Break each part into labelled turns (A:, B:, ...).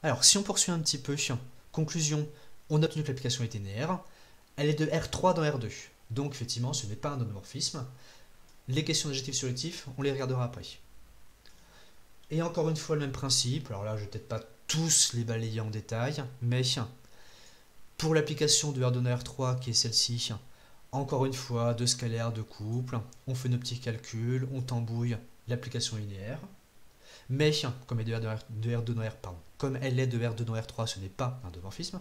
A: Alors, si on poursuit un petit peu, conclusion, on a obtenu que l'application est linéaire, elle est de R3 dans R2. Donc, effectivement, ce n'est pas un endomorphisme. Les questions d'adjectifs surjectifs, on les regardera après. Et encore une fois, le même principe. Alors là, je ne vais peut-être pas tous les balayer en détail, mais pour l'application de R2 dans R3, qui est celle-ci, encore une fois, de scalaire, de couple, on fait nos petits calculs, on tambouille l'application linéaire. Mais, comme elle est de R2 dans R, pardon, comme elle est de R2 dans R3, ce n'est pas un endomorphisme.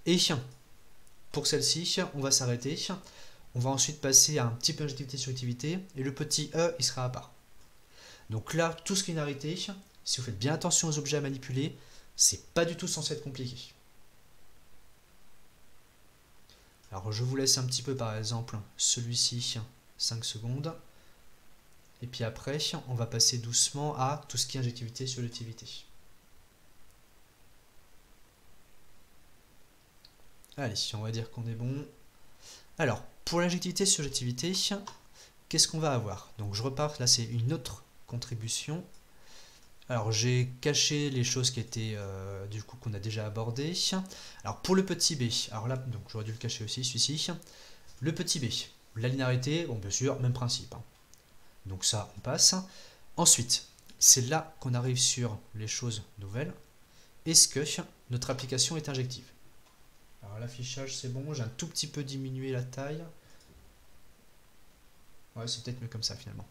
A: Et pour celle-ci, on va s'arrêter. On va ensuite passer à un petit peu d'injectivité surjectivité, et le petit E, il sera à part. Donc là, tout ce qui est linéarité, si vous faites bien attention aux objets à manipuler, c'est pas du tout censé être compliqué. Alors je vous laisse un petit peu par exemple celui-ci, 5 secondes. Et puis après, on va passer doucement à tout ce qui est injectivité, surjectivité. Allez, on va dire qu'on est bon. Alors, pour l'injectivité, surjectivité, qu'est-ce qu'on va avoir? Donc je repars, là c'est une autre contribution. Alors j'ai caché les choses qui étaient du coup qu'on a déjà abordées. Alors pour le petit b, alors là donc j'aurais dû le cacher aussi celui-ci. Le petit b, la linéarité, bon bien sûr même principe. Donc ça on passe. Ensuite c'est là qu'on arrive sur les choses nouvelles. Est-ce que notre application est injective? Alors l'affichage c'est bon, j'ai un tout petit peu diminué la taille. Ouais c'est peut-être mieux comme ça finalement.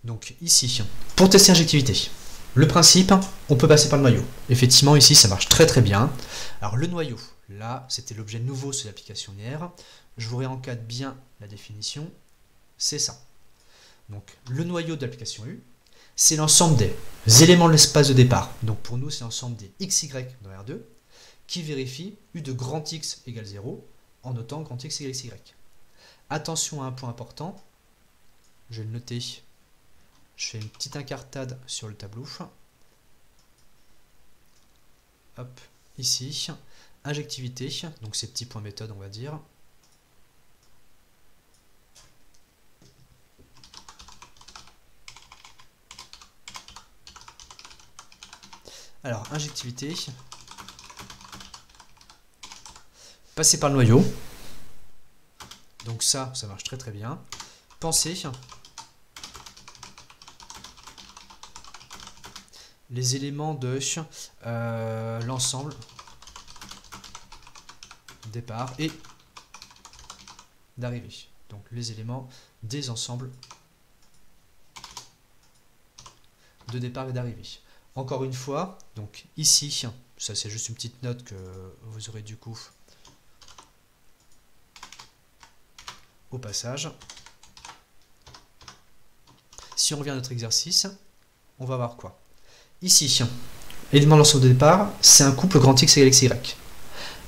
A: Donc ici, pour tester l'injectivité, le principe, on peut passer par le noyau. Effectivement, ici, ça marche très très bien. Alors le noyau, là, c'était l'objet nouveau sur l'application linéaire. Je vous réencadre bien la définition. C'est ça. Donc le noyau de l'application U, c'est l'ensemble des éléments de l'espace de départ. Donc pour nous, c'est l'ensemble des XY dans R2 qui vérifie U de grand X égale 0 en notant grand X égale XY. Attention à un point important, je vais le noter. Je fais une petite incartade sur le tableau. Hop, ici, injectivité, donc ces petits points méthode, on va dire. Alors, injectivité, passer par le noyau. Donc ça marche très très bien. Pensez les éléments de l'ensemble départ et d'arrivée. Donc les éléments des ensembles de départ et d'arrivée. Encore une fois, donc ici, ça c'est juste une petite note que vous aurez du coup au passage. Si on revient à notre exercice, on va voir quoi? Ici, l'élément de l'ensemble de départ, c'est un couple grand X égale XY.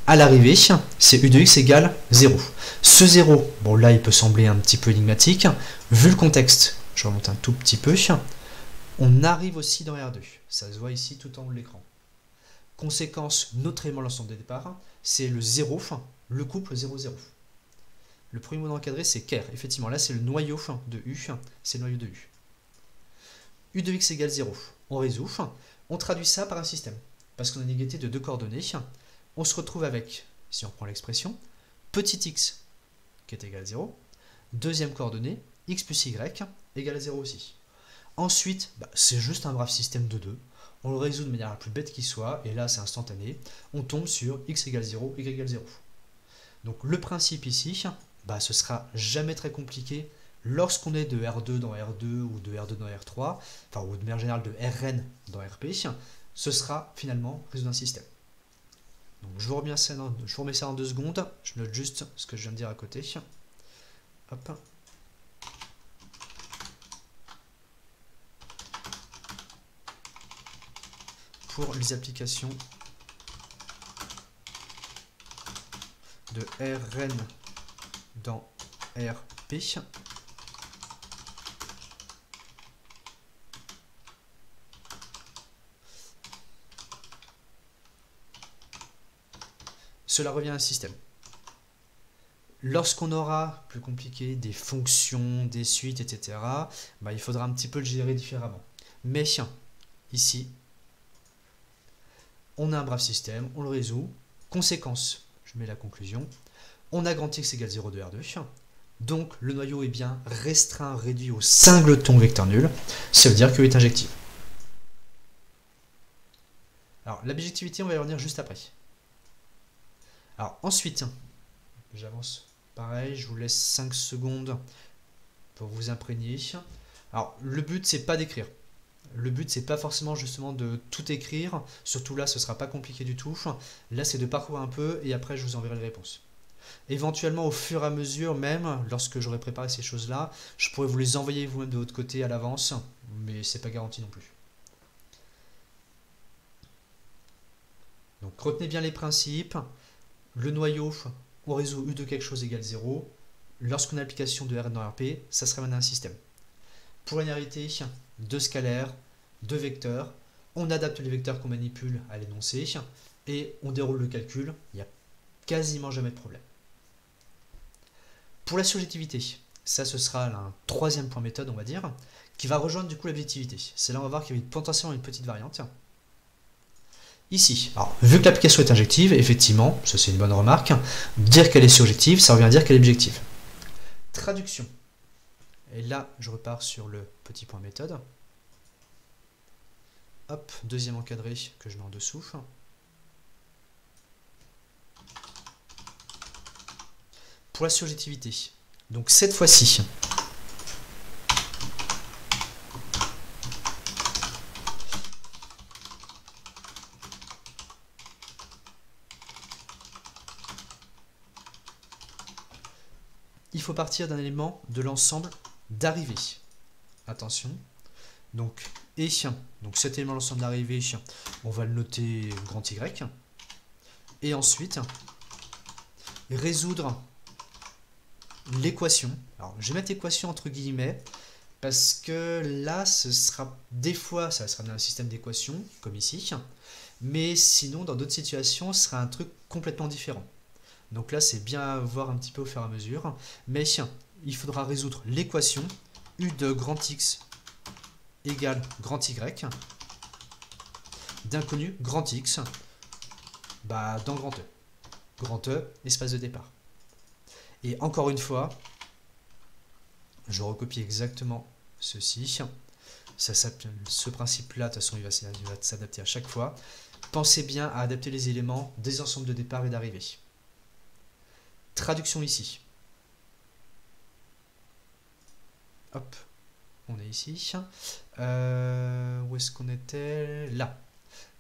A: À l'arrivée, c'est U de X égale 0. Ce 0, bon là il peut sembler un petit peu énigmatique. Vu le contexte, je remonte un tout petit peu, on arrive aussi dans R2. Ça se voit ici tout en haut de l'écran. Conséquence, notre élément de l'ensemble de départ, c'est le 0, le couple 0, 0. Le premier mot encadré, c'est ker. Effectivement, là c'est le noyau de U, c'est le noyau de U. U de X égale 0. On résout, on traduit ça par un système. Parce qu'on a une égalité de deux coordonnées, on se retrouve avec, si on prend l'expression, petit x qui est égal à 0, deuxième coordonnée, x plus y égale à 0 aussi. Ensuite, c'est juste un brave système de 2. On le résout de manière la plus bête qui soit, et là c'est instantané. On tombe sur x égale 0, y égale 0. Donc le principe ici, ce sera jamais très compliqué lorsqu'on est de R2 dans R2 ou de R2 dans R3, enfin ou de manière générale de Rn dans Rp, ce sera finalement résoudre un système. Donc je vous remets ça en 2 secondes, je note juste ce que je viens de dire à côté. Hop. Pour les applications de Rn dans Rp, cela revient à un système. Lorsqu'on aura, plus compliqué, des fonctions, des suites, etc., il faudra un petit peu le gérer différemment. Mais ici, On a un brave système, on le résout. Conséquence, je mets la conclusion. On a grand X égale 0 de R2. Donc le noyau est bien restreint, réduit au singleton vecteur nul. Ça veut dire qu'il est injectif. Alors la bijectivité, on va y revenir juste après. Alors ensuite, j'avance pareil, je vous laisse 5 secondes pour vous imprégner. Alors le but, c'est pas d'écrire. Le but, c'est pas forcément justement de tout écrire. Surtout là, ce sera pas compliqué du tout. Là, c'est de parcourir un peu et après, je vous enverrai les réponses. Éventuellement, au fur et à mesure, même lorsque j'aurai préparé ces choses-là, je pourrais vous les envoyer vous-même de votre côté à l'avance, mais c'est pas garanti non plus. Donc retenez bien les principes. Le noyau, on résout U de quelque chose égale 0. Lorsqu'on a l'application de Rn dans Rp, ça se ramène à un système. Pour linéarité, deux scalaires, deux vecteurs. On adapte les vecteurs qu'on manipule à l'énoncé et on déroule le calcul. Il n'y a quasiment jamais de problème. Pour la surjectivité, ça ce sera un troisième point méthode, on va dire, qui va rejoindre du coup l'objectivité. C'est là on va voir qu'il y a potentiellement une petite variante. Ici, alors, vu que l'application est injective, effectivement, ça c'est une bonne remarque, dire qu'elle est surjective, ça revient à dire qu'elle est objective. Traduction. Et là, je repars sur le petit point méthode. Hop, deuxième encadré que je mets en dessous. Pour la surjectivité, donc cette fois-ci, il faut partir d'un élément de l'ensemble d'arrivée. Attention. Donc cet élément de l'ensemble d'arrivée, on va le noter grand Y. Et ensuite, résoudre l'équation. Alors, je vais mettre l'équation entre guillemets, parce que là, ce sera des fois, ça sera dans un système d'équations, comme ici. Mais sinon, dans d'autres situations, ce sera un truc complètement différent. Donc là, c'est bien à voir un petit peu au fur et à mesure. Mais il faudra résoudre l'équation U de grand X égale grand Y d'inconnu grand X dans grand E. Grand E, espace de départ. Et encore une fois, je recopie exactement ceci. Ce principe-là, de toute façon, il va s'adapter à chaque fois. Pensez bien à adapter les éléments des ensembles de départ et d'arrivée. Traduction ici. Hop, on est ici. Où est-ce qu'on était? Là.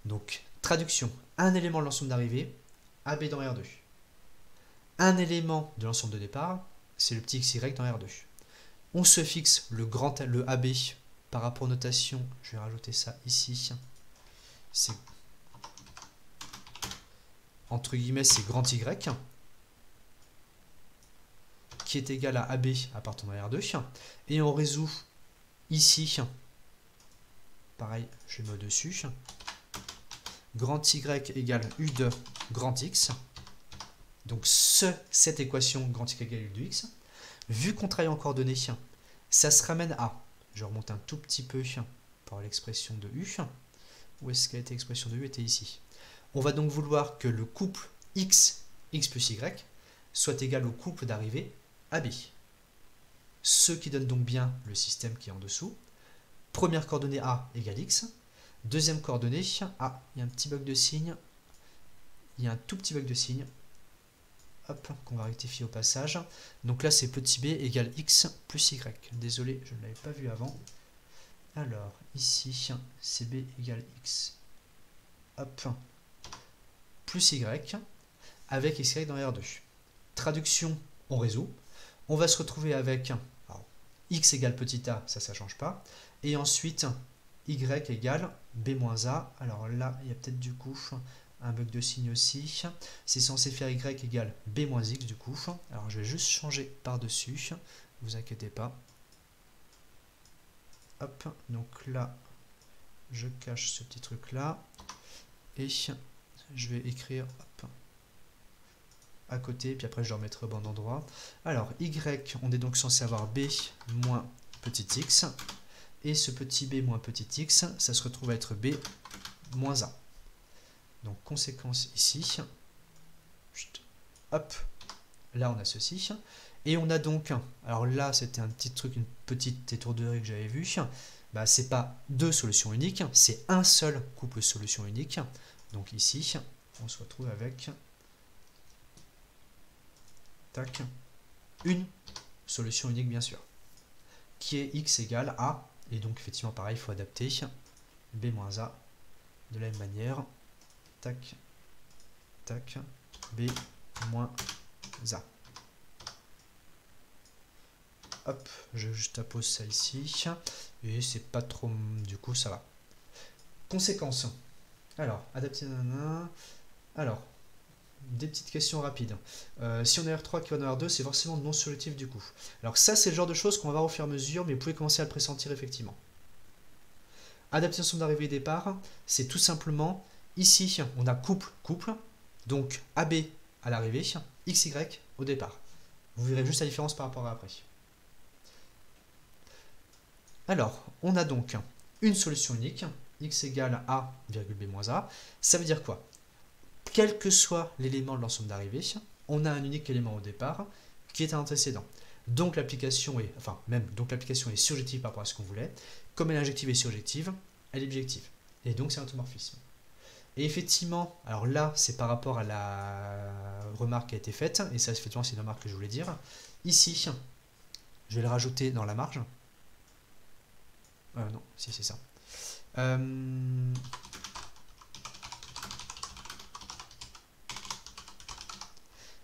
A: Donc, traduction. Un élément de l'ensemble d'arrivée, AB dans R2. Un élément de l'ensemble de départ, c'est le petit XY dans R2. On se fixe le AB par rapport aux notations. Je vais rajouter ça ici. C'est entre guillemets, c'est grand Y qui est égal à AB appartenant à R2. Et on résout ici, pareil, je mets au-dessus, grand Y égale U de grand X. Donc cette équation grand Y égale U de X. Vu qu'on travaille en coordonnées, ça se ramène à, je remonte un tout petit peu par l'expression de U. Où est-ce qu'elle était l'expression de U? Était ici. On va donc vouloir que le couple X plus Y soit égal au couple d'arrivée AB. Ce qui donne donc bien le système qui est en dessous. Première coordonnée A égale X. Deuxième coordonnée, ah, il y a un petit bug de signe. Il y a un tout petit bug de signe. Hop, qu'on va rectifier au passage. Donc là, c'est petit b égale X plus Y. Désolé, je ne l'avais pas vu avant. Alors, ici, c'est b égale X. Hop, plus Y, avec XY dans R2. Traduction, on résout. On va se retrouver avec alors, X égale petit a, ça ne change pas. Et ensuite, Y égale B moins A. Alors là, il y a peut-être du coup un bug de signe aussi. C'est censé faire Y égale B moins X du coup. Alors je vais juste changer par-dessus. Ne vous inquiétez pas. Hop, donc là, je cache ce petit truc là. Et je vais écrire hop, à côté, puis après je le remettrai au bon endroit. Alors, Y, on est donc censé avoir B moins petit x. Et ce petit b moins petit x, ça se retrouve à être b moins a. Donc conséquence ici. Chut. Hop. Là on a ceci. Et on a donc, alors là c'était un petit truc, une petite étourderie que j'avais vu. Bah, c'est pas deux solutions uniques, c'est un seul couple solution unique. Donc ici, on se retrouve avec tac, une solution unique bien sûr, qui est x égale a, et donc effectivement pareil, il faut adapter b moins a de la même manière, tac, tac, b moins a. Hop, je juxtapose ça ici, et c'est pas trop, du coup ça va. Conséquence. Alors, adapter, nanana. Alors, des petites questions rapides. Si on a R3 qui va dans R2, c'est forcément non solutif du coup. Alors ça, c'est le genre de choses qu'on va voir au fur et à mesure, mais vous pouvez commencer à le pressentir effectivement. Adaptation d'arrivée et départ, c'est tout simplement, ici, on a couple, couple, donc AB à l'arrivée, XY au départ. Vous verrez juste la différence par rapport à après. Alors, on a donc une solution unique, x égale a, b moins a. Ça veut dire quoi? Quel que soit l'élément de l'ensemble d'arrivée, on a un unique élément au départ qui est un antécédent. Donc l'application est, donc l'application est surjective par rapport à ce qu'on voulait. Comme elle est injective et surjective, elle est bijective. Et donc c'est un automorphisme. Et effectivement, alors là, c'est par rapport à la remarque qui a été faite, et ça effectivement c'est une remarque que je voulais dire. Ici, je vais le rajouter dans la marge. Non, si c'est ça.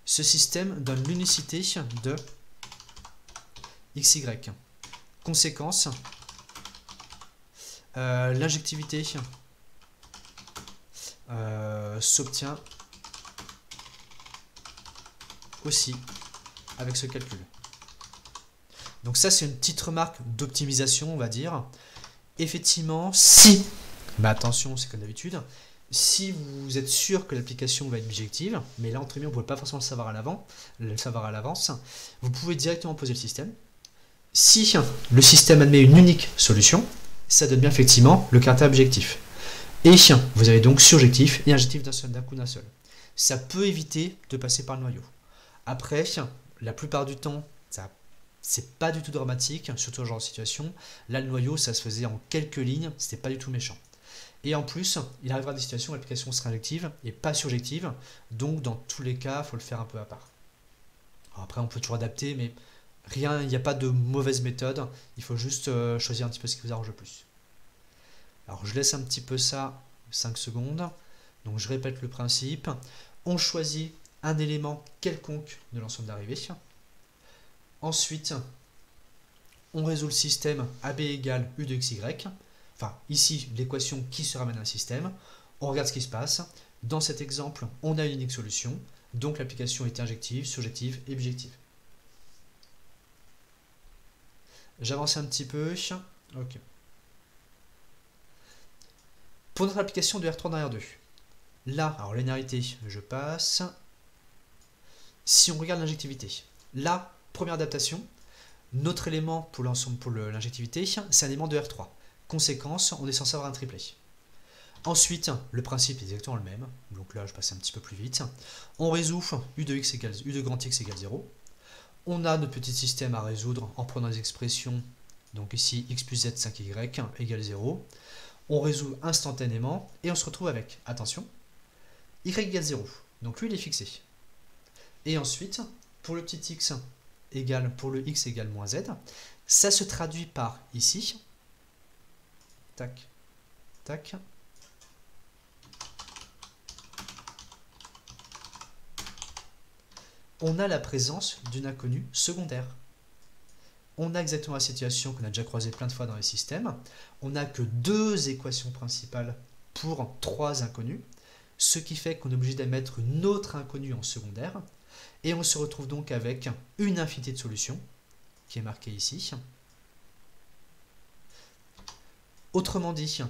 A: Ce système donne l'unicité de XY. Conséquence, l'injectivité s'obtient aussi avec ce calcul. Donc ça, c'est une petite remarque d'optimisation, on va dire. Effectivement, si, mais attention, c'est comme d'habitude, si vous êtes sûr que l'application va être bijective, mais là, entre guillemets, on ne pouvait pas forcément le savoir à l'avance, vous pouvez directement poser le système. Si le système admet une unique solution, ça donne bien effectivement le caractère bijectif. Et vous avez donc surjectif et injectif d'un coup d'un seul. Ça peut éviter de passer par le noyau. Après, la plupart du temps, c'est pas du tout dramatique, surtout dans ce genre de situation. Là, le noyau, ça se faisait en quelques lignes, c'était pas du tout méchant. Et en plus, il arrivera des situations où l'application sera injective et pas surjective, donc dans tous les cas, il faut le faire un peu à part. Alors après, on peut toujours adapter, mais rien, il n'y a pas de mauvaise méthode, il faut juste choisir un petit peu ce qui vous arrange le plus. Alors je laisse un petit peu ça 5 secondes, donc je répète le principe. On choisit un élément quelconque de l'ensemble d'arrivée. Ensuite, on résout le système AB égale U de XY. Enfin, ici, l'équation qui se ramène à un système. On regarde ce qui se passe. Dans cet exemple, on a une unique solution. Donc l'application est injective, surjective et bijective. J'avance un petit peu. Ok. Pour notre application de R3 dans R2. Là, alors linéarité, je passe. Si on regarde l'injectivité, là, première adaptation, notre élément pour l'ensemble, pour l'injectivité, c'est un élément de R3. Conséquence, on est censé avoir un triplet. Ensuite, le principe est exactement le même. Donc là, je passe un petit peu plus vite. On résout U de grand X égale 0. On a notre petit système à résoudre en prenant les expressions. Donc ici, x plus z 5y égale 0. On résout instantanément et on se retrouve avec, attention, y égale 0. Donc lui, il est fixé. Et ensuite, pour le petit x égale, pour le x égale moins z, ça se traduit par ici, tac, tac, on a la présence d'une inconnue secondaire. On a exactement la situation qu'on a déjà croisée plein de fois dans les systèmes. On n'a que 2 équations principales pour 3 inconnues, ce qui fait qu'on est obligé d'émettre une autre inconnue en secondaire. Et on se retrouve donc avec une infinité de solutions, qui est marquée ici. Autrement dit,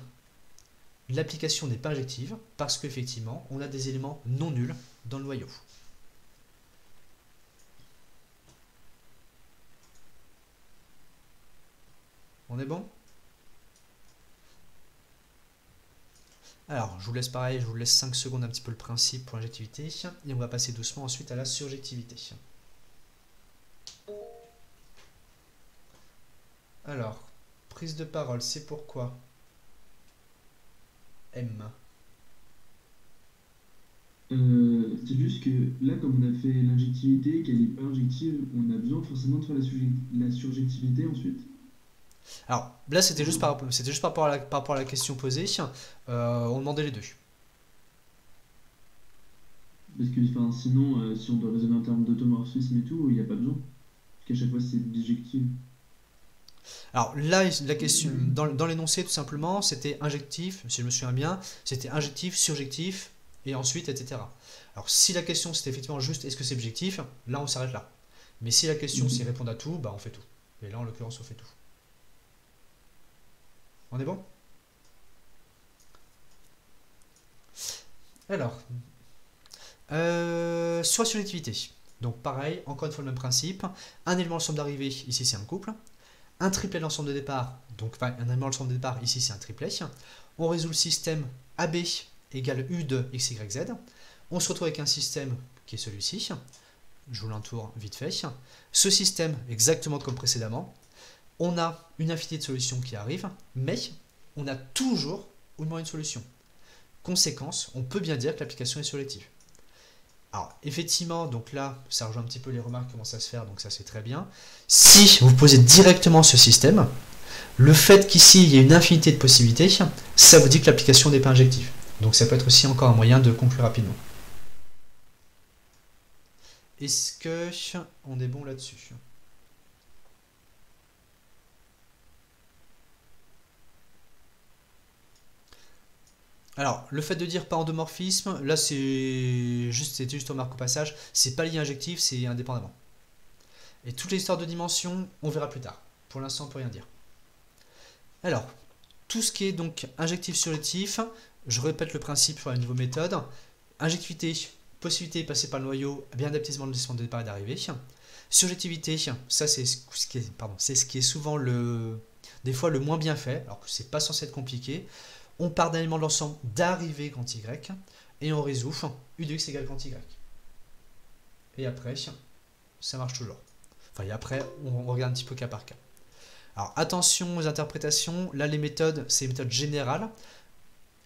A: l'application n'est pas injective, parce qu'effectivement, on a des éléments non nuls dans le noyau. On est bon? Alors, je vous laisse pareil, je vous laisse 5 secondes un petit peu le principe pour l'injectivité, et on va passer doucement ensuite à la surjectivité. Alors, prise de parole, c'est pourquoi M.
B: C'est juste que là, comme on a fait l'injectivité, qu'elle n'est pas injective, on a besoin forcément de faire la surjectivité ensuite.
A: Alors, là, c'était juste par rapport à la question posée. On demandait les deux.
B: Parce que enfin, sinon, si on doit raisonner en termes d'automorphisme et tout, il n'y a pas besoin. Parce qu'à chaque fois, c'est bijectif.
A: Alors là, la question, dans l'énoncé, tout simplement, c'était injectif, si je me souviens bien, c'était injectif, surjectif, et ensuite, etc. Alors, si la question, c'était effectivement juste est-ce que c'est objectif, là, on s'arrête là. Mais si la question, c'est
B: Ok.
A: répondre à tout, bah, on fait tout. Et là, en l'occurrence, on fait tout. On est bon? Alors, sur la surjectivité. Donc, pareil, encore une fois, le même principe. Un élément ensemble d'arrivée, ici, c'est un couple. Un triplet l'ensemble de départ, donc enfin, un élément l'ensemble de départ, ici c'est un triplet. On résout le système AB égale U de x, y, z. On se retrouve avec un système qui est celui-ci. Je vous l'entoure vite fait. Ce système, exactement comme précédemment, on a une infinité de solutions qui arrivent, mais on a toujours au moins une solution. Conséquence, on peut bien dire que l'application est surjective. Alors, effectivement, donc là, ça rejoint un petit peu les remarques qui commencent à se faire, donc ça c'est très bien. Si vous posez directement ce système, le fait qu'ici il y ait une infinité de possibilités, ça vous dit que l'application n'est pas injective. Donc ça peut être aussi encore un moyen de conclure rapidement. Est-ce que on est bon là-dessus? Alors, le fait de dire pas endomorphisme, là c'était juste remarque au passage, c'est pas lié injectif, c'est indépendamment. Et toutes les histoires de dimension, on verra plus tard. Pour l'instant, on peut rien dire. Alors, tout ce qui est donc injectif surjectif, je répète le principe sur la nouvelle méthode. Injectivité, possibilité de passer par le noyau, bien adaptation de l'espacement de départ et d'arrivée. Surjectivité, ça c'est ce qui est souvent des fois le moins bien fait, alors que c'est pas censé être compliqué. On part d'un élément de l'ensemble d'arrivée grand Y et on résout U de x égale grand Y. Et après, ça marche toujours. Enfin, et après, on regarde un petit peu cas par cas. Alors attention aux interprétations, là les méthodes, c'est les méthodes générales.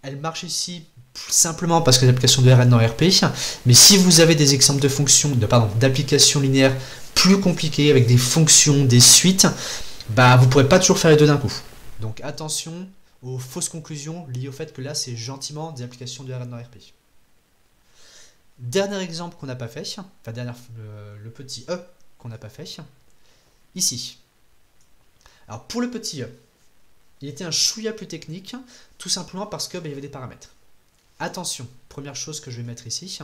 A: Elles marchent ici simplement parce que l'application de Rn dans RP, mais si vous avez des exemples de fonctions, d'applications linéaires plus compliquées avec des fonctions, des suites, bah vous ne pourrez pas toujours faire les deux d'un coup. Donc attention aux fausses conclusions liées au fait que là c'est gentiment des applications de Rn dans RP. Dernier exemple qu'on n'a pas fait, enfin le petit E qu'on n'a pas fait, ici. Alors pour le petit E, il était un chouïa plus technique, tout simplement parce que il y avait des paramètres. Attention, première chose que je vais mettre ici.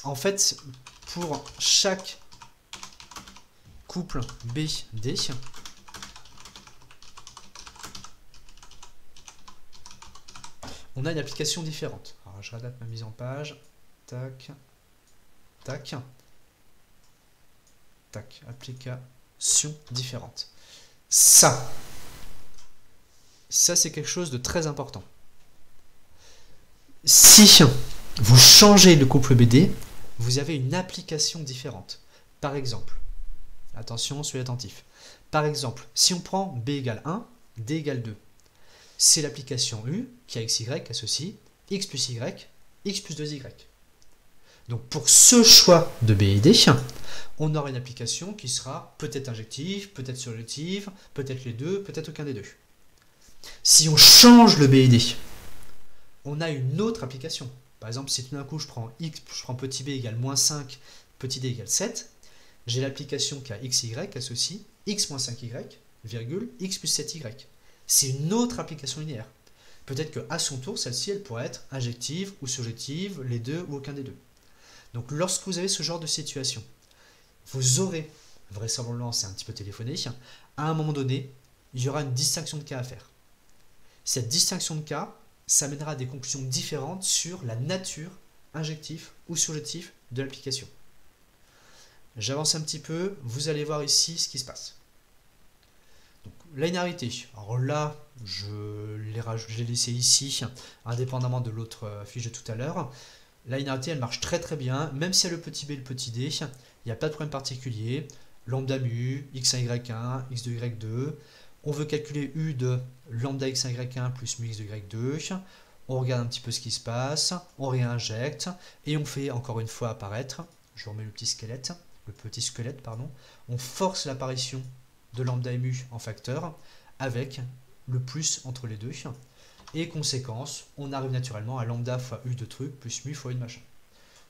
A: En fait, pour chaque couple BD, on a une application différente. Alors je réadapte ma mise en page. Tac. Tac. Tac. Application différente. Ça c'est quelque chose de très important. Si vous changez le couple BD, vous avez une application différente. Par exemple, attention, soyez attentifs. Par exemple, si on prend B égale 1, D égale 2, c'est l'application U qui a XY associé X plus Y, X plus 2Y. Donc pour ce choix de B et D, on aura une application qui sera peut-être injective, peut-être surjective, peut-être les deux, peut-être aucun des deux. Si on change le B et D, on a une autre application. Par exemple, si tout d'un coup je prends petit b égale moins 5, petit d égale 7, j'ai l'application qui a xy associe x moins 5y, virgule, x plus 7y. C'est une autre application linéaire. Peut-être qu'à son tour, celle-ci, elle pourrait être injective ou surjective, les deux ou aucun des deux. Donc lorsque vous avez ce genre de situation, vous aurez, vraisemblablement c'est un petit peu téléphoné, à un moment donné, il y aura une distinction de cas à faire. Cette distinction de cas, ça mènera à des conclusions différentes sur la nature injective ou surjective de l'application. J'avance un petit peu, vous allez voir ici ce qui se passe. Donc, la linéarité, alors là, je l'ai laissé ici, indépendamment de l'autre fiche de tout à l'heure. La linéarité, elle marche très très bien, même si elle a le petit b et le petit d, il n'y a pas de problème particulier. Lambda mu, x1, y1, x2, y2. On veut calculer u de lambda x1, y1 plus mu x2, y2. On regarde un petit peu ce qui se passe, on réinjecte, et on fait encore une fois apparaître, je remets le petit squelette, on force l'apparition de lambda et mu en facteur, avec le plus entre les deux, et conséquence, on arrive naturellement à lambda fois u de truc, plus mu fois u de machin.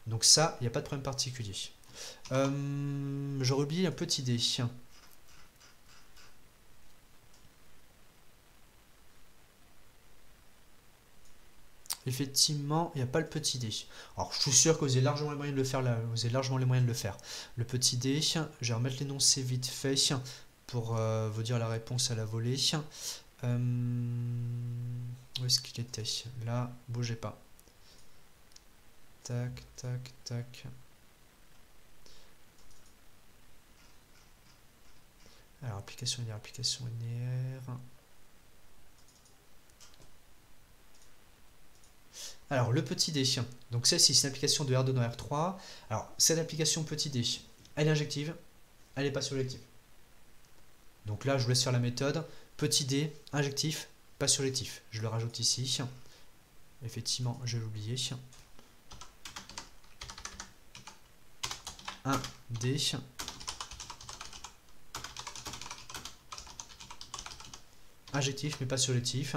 A: Donc ça, il n'y a pas de problème particulier. J'aurais oublié un petit dé. Effectivement, il n'y a pas le petit dé. Alors, je suis sûr que vous avez largement les moyens de le faire. Là, vous avez largement les moyens de le faire. Le petit dé, je vais remettre l'énoncé vite fait pour vous dire la réponse à la volée. Où est-ce qu'il était? Là, bougez pas. Tac, tac, tac. Alors, application linéaire. Alors, le petit d, donc celle-ci, c'est une application de R2 dans R3. Alors, cette application petit d, elle est injective, elle n'est pas surjective. Donc là, je vous laisse faire la méthode. Petit d, injectif, pas surjectif. Je le rajoute ici. Effectivement, je l'ai oublié. 1 d. Injectif, mais pas surjectif.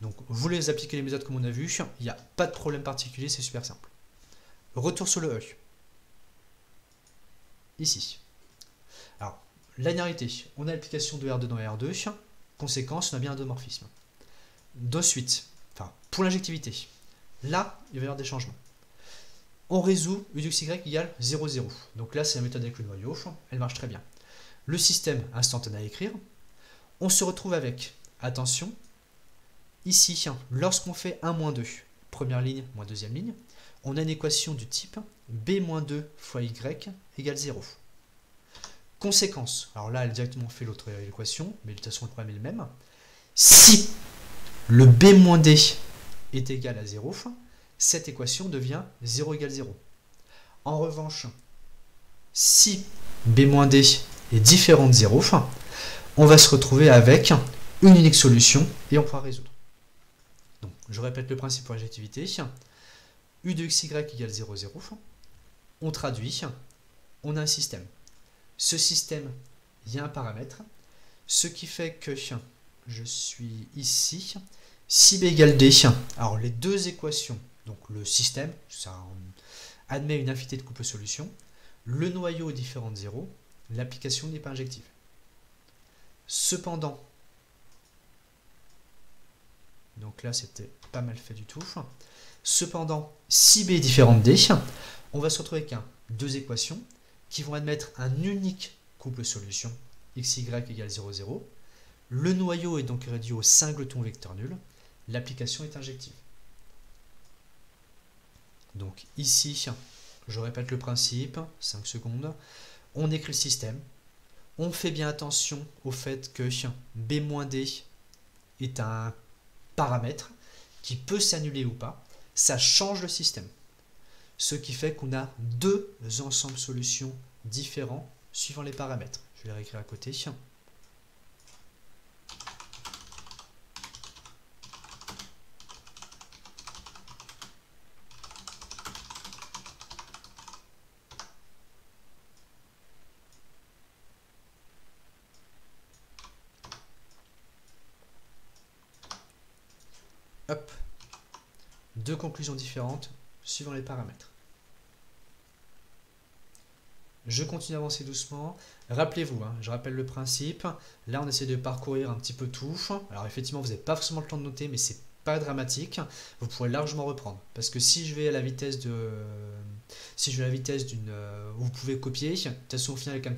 A: Donc, vous les appliquez les méthodes comme on a vu, il n'y a pas de problème particulier, c'est super simple. Retour sur le E. Ici. Alors, la linéarité, on a l'application de R2 dans R2, conséquence, on a bien un homomorphisme. De suite, enfin, pour l'injectivité, là, il va y avoir des changements. On résout u de y égale 0, 0. Donc là, c'est la méthode avec le noyau, elle marche très bien. Le système instantané à écrire, on se retrouve avec, attention, ici, lorsqu'on fait 1-2, première ligne moins deuxième ligne, on a une équation du type b-2 fois y égale 0. Conséquence, alors là, elle a directement fait l'autre équation, mais de toute façon, le problème est le même. Si le b-d est égal à 0, cette équation devient 0 égale 0. En revanche, si b-d est différent de 0, on va se retrouver avec une unique solution et on pourra résoudre. Donc, je répète le principe pour l'injectivité. U de xy égale 0, 0. On traduit, on a un système. Ce système, il y a un paramètre, ce qui fait que je suis ici. Si b égale d, alors les deux équations, donc le système, ça admet une infinité de couples solutions, le noyau est différent de 0, l'application n'est pas injective. Cependant, donc là c'était pas mal fait du tout. Cependant, si b est différent de d, on va se retrouver avec deux équations qui vont admettre un unique couple solution, xy égale 0, 0. Le noyau est donc réduit au singleton vecteur nul. L'application est injective. Donc ici, je répète le principe, 5 secondes. On écrit le système. On fait bien attention au fait que b-d est un paramètre qui peut s'annuler ou pas. Ça change le système. Ce qui fait qu'on a deux ensembles solutions différents suivant les paramètres. Je vais les réécrire à côté. Hop. Deux conclusions différentes suivant les paramètres. Je continue à avancer doucement. Rappelez-vous, je rappelle le principe. Là, on essaie de parcourir un petit peu tout. Alors effectivement, vous n'avez pas forcément le temps de noter, mais c'est pas dramatique. Vous pourrez largement reprendre. Parce que si je vais à la vitesse d'une... vous pouvez copier. De toute façon, au final, il y a quand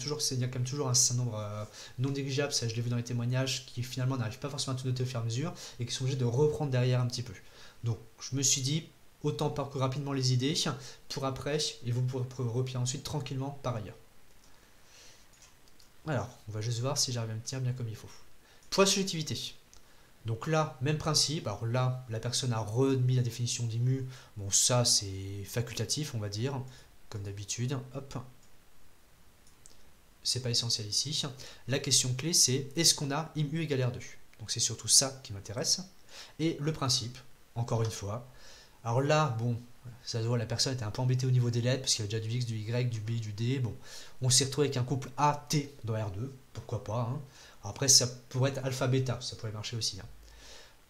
A: même toujours un certain nombre non négligeable, ça je l'ai vu dans les témoignages, qui finalement n'arrivent pas forcément à tout noter au fur et à mesure, et qui sont obligés de reprendre derrière un petit peu. Donc, je me suis dit, Autant parcourir rapidement les idées pour après, et vous pourrez repier ensuite tranquillement par ailleurs. Alors, on va juste voir si j'arrive à me tenir bien comme il faut. Pour la subjectivité. Donc là, même principe. Alors là, la personne a remis la définition d'IMU. Bon, ça, c'est facultatif, on va dire, comme d'habitude. Hop. C'est pas essentiel ici. La question clé, c'est est-ce qu'on a IMU égale R2? Donc c'est surtout ça qui m'intéresse. Et le principe, encore une fois. Alors là, bon, ça se voit, la personne était un peu embêtée au niveau des lettres, parce qu'il y avait déjà du X, du Y, du B, du D. Bon, on s'est retrouvé avec un couple AT dans R2. Pourquoi pas, hein. Après, ça pourrait être alpha-bêta, ça pourrait marcher aussi. Hein.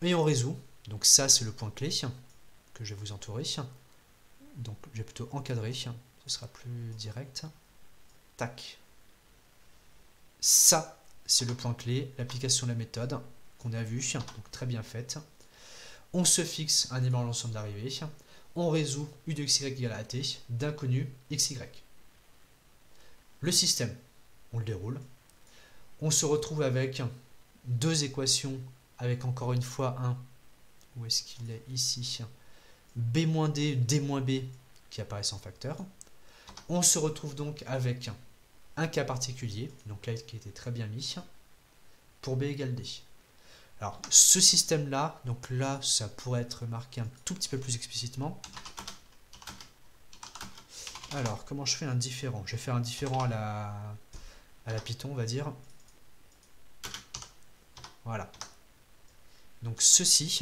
A: Et on résout. Donc ça, c'est le point clé que je vais vous entourer. Donc je vais plutôt encadrer, ce sera plus direct. Tac. Ça, c'est le point clé, l'application de la méthode qu'on a vue, donc très bien faite. On se fixe un élément à l'ensemble d'arrivée. On résout U de XY égale à AT d'inconnu XY. Le système, on le déroule. On se retrouve avec deux équations avec encore une fois un, où est-ce qu'il est ici, B-D, D-B qui apparaissent en facteur. On se retrouve donc avec un cas particulier, donc là qui était très bien mis, pour B égale D. Alors ce système-là, donc là ça pourrait être marqué un tout petit peu plus explicitement. Alors comment je fais un différent? Je vais faire un différent à la Python, on va dire. Voilà. Donc ceci,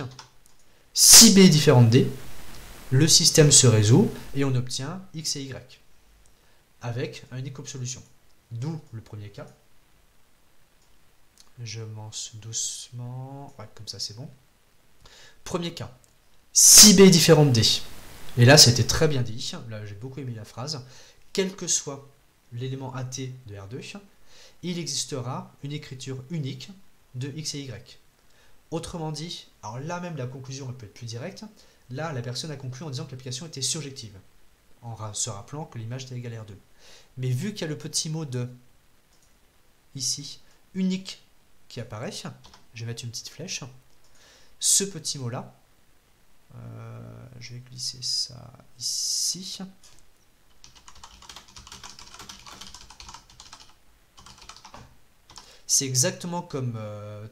A: si B est différent de D, le système se résout et on obtient X et Y avec un unique solution. D'où le premier cas. Je lance doucement. Ouais, comme ça c'est bon. Premier cas. Si B est différent de D, et là c'était très bien dit, là j'ai beaucoup aimé la phrase, quel que soit l'élément AT de R2, il existera une écriture unique de X et Y. Autrement dit, alors là même la conclusion elle peut être plus directe, là la personne a conclu en disant que l'application était surjective, en se rappelant que l'image était égale à R2. Mais vu qu'il y a le petit mot de, ici, unique qui apparaît, je vais mettre une petite flèche, ce petit mot là, je vais glisser ça ici, c'est exactement comme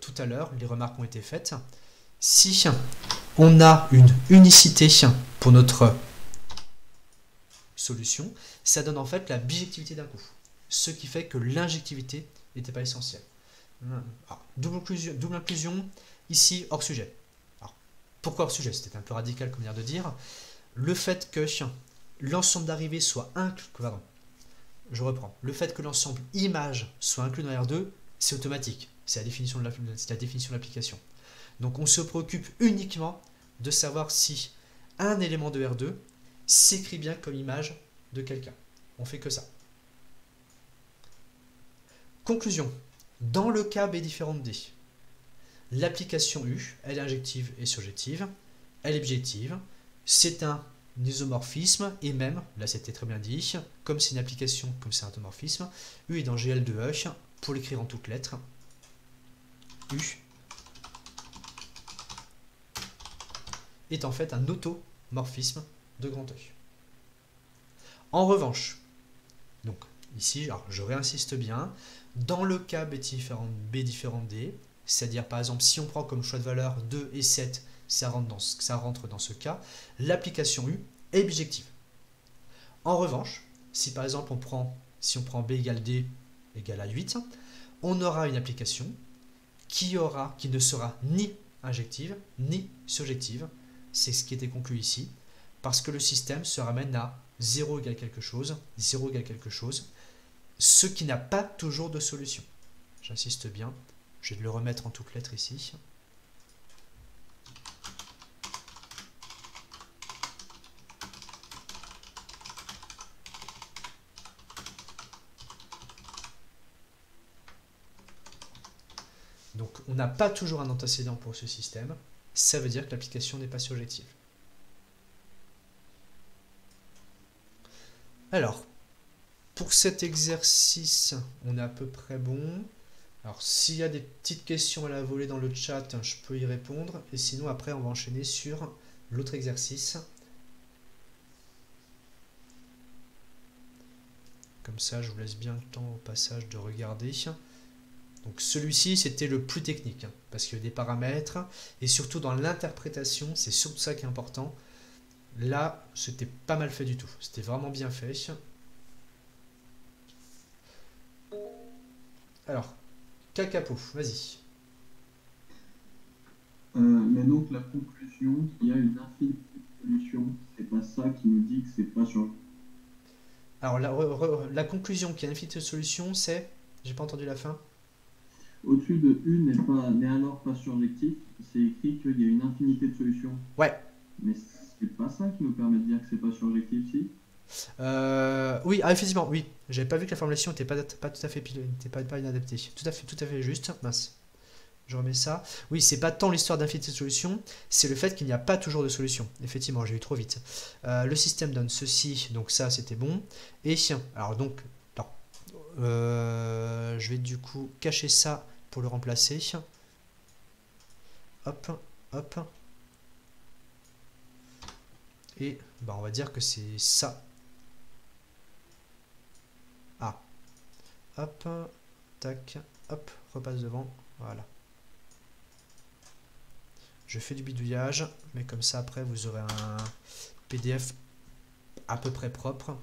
A: tout à l'heure, les remarques ont été faites. Si on a une unicité pour notre solution, ça donne en fait la bijectivité d'un coup. Ce qui fait que l'injectivité n'était pas essentielle. Alors, double inclusion, ici hors sujet. Alors, pourquoi hors sujet? C'était un peu radical comme manière de dire. Le fait que l'ensemble d'arrivée soit inclus, pardon, je reprends. Le fait que l'ensemble image soit inclus dans R2, c'est automatique. C'est la définition de l'application. Donc on se préoccupe uniquement de savoir si un élément de R2 s'écrit bien comme image de quelqu'un. On fait que ça. Conclusion. Dans le cas B différent de D, l'application U, elle est injective et surjective. Elle est bijective. C'est un isomorphisme et même, là c'était très bien dit, comme c'est une application, comme c'est un automorphisme, U est dans GL2E, pour l'écrire en toutes lettres, U est en fait un automorphisme de grand E. En revanche, donc ici, alors je réinsiste bien, dans le cas B différent de D, c'est-à-dire par exemple si on prend comme choix de valeur 2 et 7, ça rentre dans ce cas, l'application U est bijective. En revanche, si par exemple si on prend B égale D égale à 8, on aura une application qui ne sera ni injective ni surjective. C'est ce qui était conclu ici, parce que le système se ramène à 0 égale quelque chose, 0 égale quelque chose, ce qui n'a pas toujours de solution. J'insiste bien, je vais le remettre en toutes lettres ici. Donc on n'a pas toujours un antécédent pour ce système, ça veut dire que l'application n'est pas surjective. Alors, pour cet exercice, on est à peu près bon. Alors s'il y a des petites questions à la volée dans le chat, je peux y répondre. Et sinon après on va enchaîner sur l'autre exercice Comme ça, je vous laisse bien le temps au passage de regarder. Donc celui-ci, c'était le plus technique, hein, parce qu'il y a des paramètres, et surtout dans l'interprétation, c'est surtout ça qui est important. Là, c'était pas mal fait du tout. C'était vraiment bien fait. Alors, Cacapo, vas-y.
B: Mais donc la conclusion, qu'il y a une infinité de solutions, c'est pas ça qui nous dit que c'est pas sur.
A: Alors, la conclusion qui a une infinité de solutions, c'est... J'ai pas entendu la fin.
B: Au-dessus de une n'est alors pas surjectif, c'est écrit qu'il y a une infinité de solutions.
A: Ouais.
B: Mais c'est pas ça qui nous permet de dire que c'est pas surjectif, si?
A: Oui, ah, effectivement, oui. J'avais pas vu que la formulation n'était pas tout à fait pas inadaptée. Tout à fait juste. Mince. Je remets ça. Oui, c'est pas tant l'histoire d'infinité de solutions, c'est le fait qu'il n'y a pas toujours de solution. Effectivement, j'ai eu trop vite. Le système donne ceci, donc ça c'était bon. Et alors donc, non. Je vais du coup cacher ça pour le remplacer. Hop, hop. Et bah, on va dire que c'est ça. Ah. Hop, tac, hop, repasse devant. Voilà. Je fais du bidouillage, mais comme ça après vous aurez un PDF à peu près propre.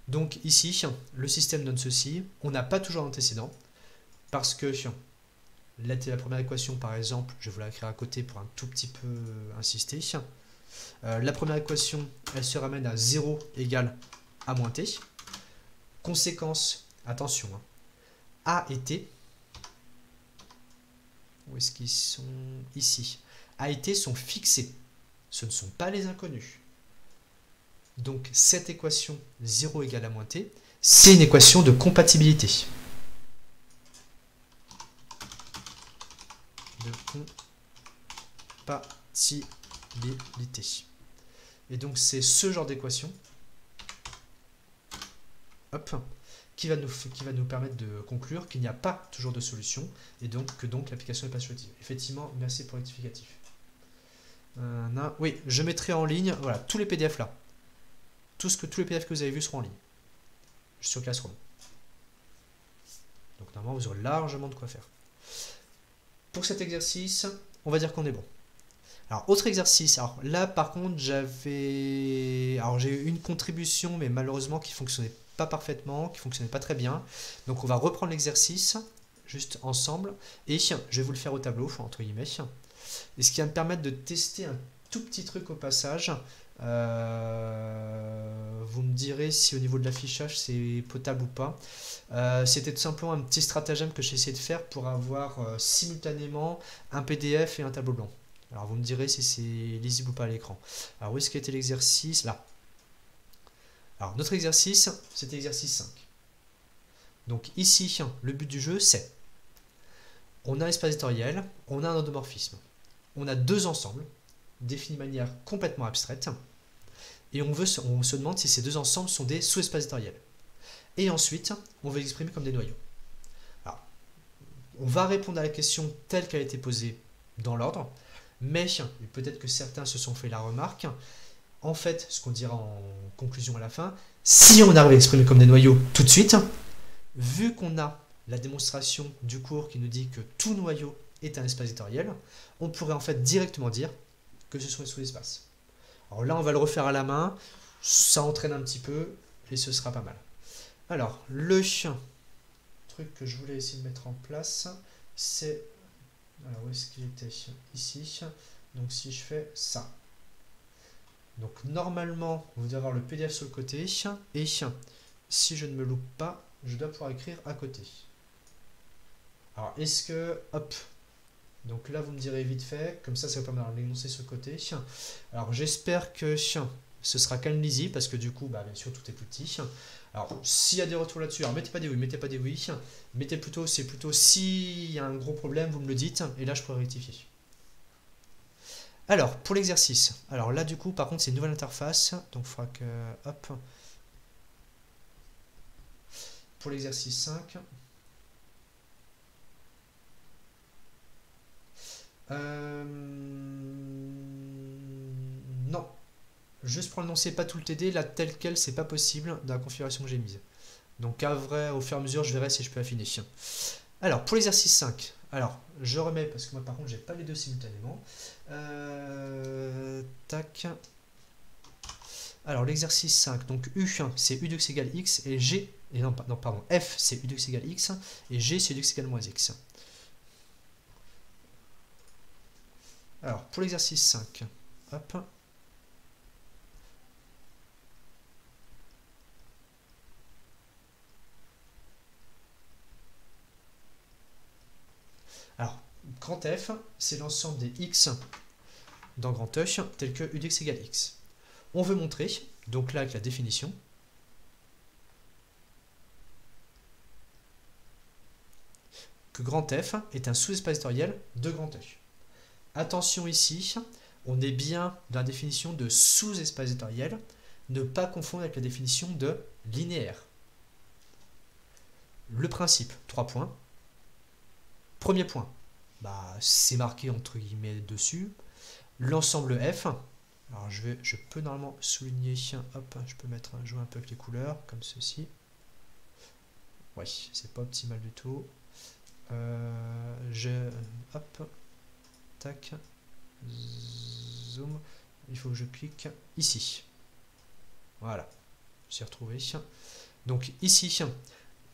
A: Donc ici, le système donne ceci. On n'a pas toujours d'antécédent, parce que la première équation par exemple, je vais vous la écrire à côté pour un tout petit peu insister. La première équation, elle se ramène à 0 égale A moins T. Conséquence, attention, hein, A et T, où est-ce qu'ils sont? Ici. A et T sont fixés. Ce ne sont pas les inconnus. Donc cette équation 0 égale A moins T, c'est une équation de compatibilité. De compatibilité. Et donc c'est ce genre d'équation, hop, qui va nous permettre de conclure qu'il n'y a pas toujours de solution et donc que l'application n'est pas surjective. Effectivement, merci pour le rectificatif. Oui, je mettrai en ligne, voilà, tous les PDF là. Tous les PDF que vous avez vus seront en ligne sur Classroom. Donc normalement, vous aurez largement de quoi faire. Pour cet exercice, on va dire qu'on est bon. Alors, autre exercice. Alors là, par contre, j'ai eu une contribution, mais malheureusement qui fonctionnait pas parfaitement, qui fonctionnait pas très bien. Donc, on va reprendre l'exercice juste ensemble et je vais vous le faire au tableau, entre guillemets. Et ce qui va me permettre de tester un tout petit truc au passage. Vous me direz si au niveau de l'affichage c'est potable ou pas. C'était tout simplement un petit stratagème que j'ai essayé de faire pour avoir simultanément un PDF et un tableau blanc. Alors vous me direz si c'est lisible ou pas à l'écran. Alors où est-ce qu'était l'exercice? Là. Alors notre exercice, c'était l'exercice 5. Donc ici, le but du jeu c'est, on a un espace vectoriel, on a un endomorphisme. On a deux ensembles, définis de manière complètement abstraite, et on se demande si ces deux ensembles sont des sous-espaces vectoriels. Et ensuite, on va les exprimer comme des noyaux. Alors, on va répondre à la question telle qu'elle a été posée dans l'ordre, mais peut-être que certains se sont fait la remarque. En fait, ce qu'on dira en conclusion à la fin, si on arrive à exprimer comme des noyaux tout de suite, vu qu'on a la démonstration du cours qui nous dit que tout noyau est un espace vectoriel, on pourrait en fait directement dire que ce sont des sous-espaces. Alors là, on va le refaire à la main, ça entraîne un petit peu, et ce sera pas mal. Alors, le truc que je voulais essayer de mettre en place, c'est... Alors, où est-ce qu'il était? Ici. Donc, si je fais ça. Donc, normalement, vous devez avoir le PDF sur le côté, et si je ne me loupe pas, je dois pouvoir écrire à côté. Alors, est-ce que... Hop. Donc là, vous me direz vite fait, comme ça va permettre d'énoncer ce côté. Alors, j'espère que ce sera quand même lisible, parce que du coup, bien sûr, tout est plus petit. Alors, s'il y a des retours là-dessus, alors mettez pas des oui, mettez pas des oui. Mettez plutôt, c'est plutôt s'il y a un gros problème, vous me le dites, et là, je pourrai rectifier. Alors, pour l'exercice. Alors là, du coup, par contre, c'est une nouvelle interface. Donc, il faudra que... Hop. Pour l'exercice 5... Non. Juste pour l'énoncé, pas tout le TD, là tel quel, c'est pas possible dans la configuration que j'ai mise. Donc à vrai, au fur et à mesure, je verrai si je peux affiner. Alors, pour l'exercice 5, alors, je remets, parce que moi par contre, j'ai pas les deux simultanément. Tac. Alors, l'exercice 5, donc U1, c'est U de x égale x, et G, et non, pardon, F, c'est U de x égale x, et G, c'est U de x égale moins x. Alors, pour l'exercice 5, hop. Alors, grand F, c'est l'ensemble des x dans grand E, tel que U de x égale x. On veut montrer, donc là avec la définition, que grand F est un sous-espace vectoriel de grand E. Attention ici, on est bien dans la définition de sous-espace vectoriel, ne pas confondre avec la définition de linéaire. Le principe, 3 points. Premier point, c'est marqué entre guillemets dessus. L'ensemble F, alors je peux normalement souligner, hop, je peux jouer un peu avec les couleurs, comme ceci. Oui, c'est pas optimal du tout. Hop, tac, zoom, il faut que je clique ici. Voilà, je suis retrouvé. Donc ici,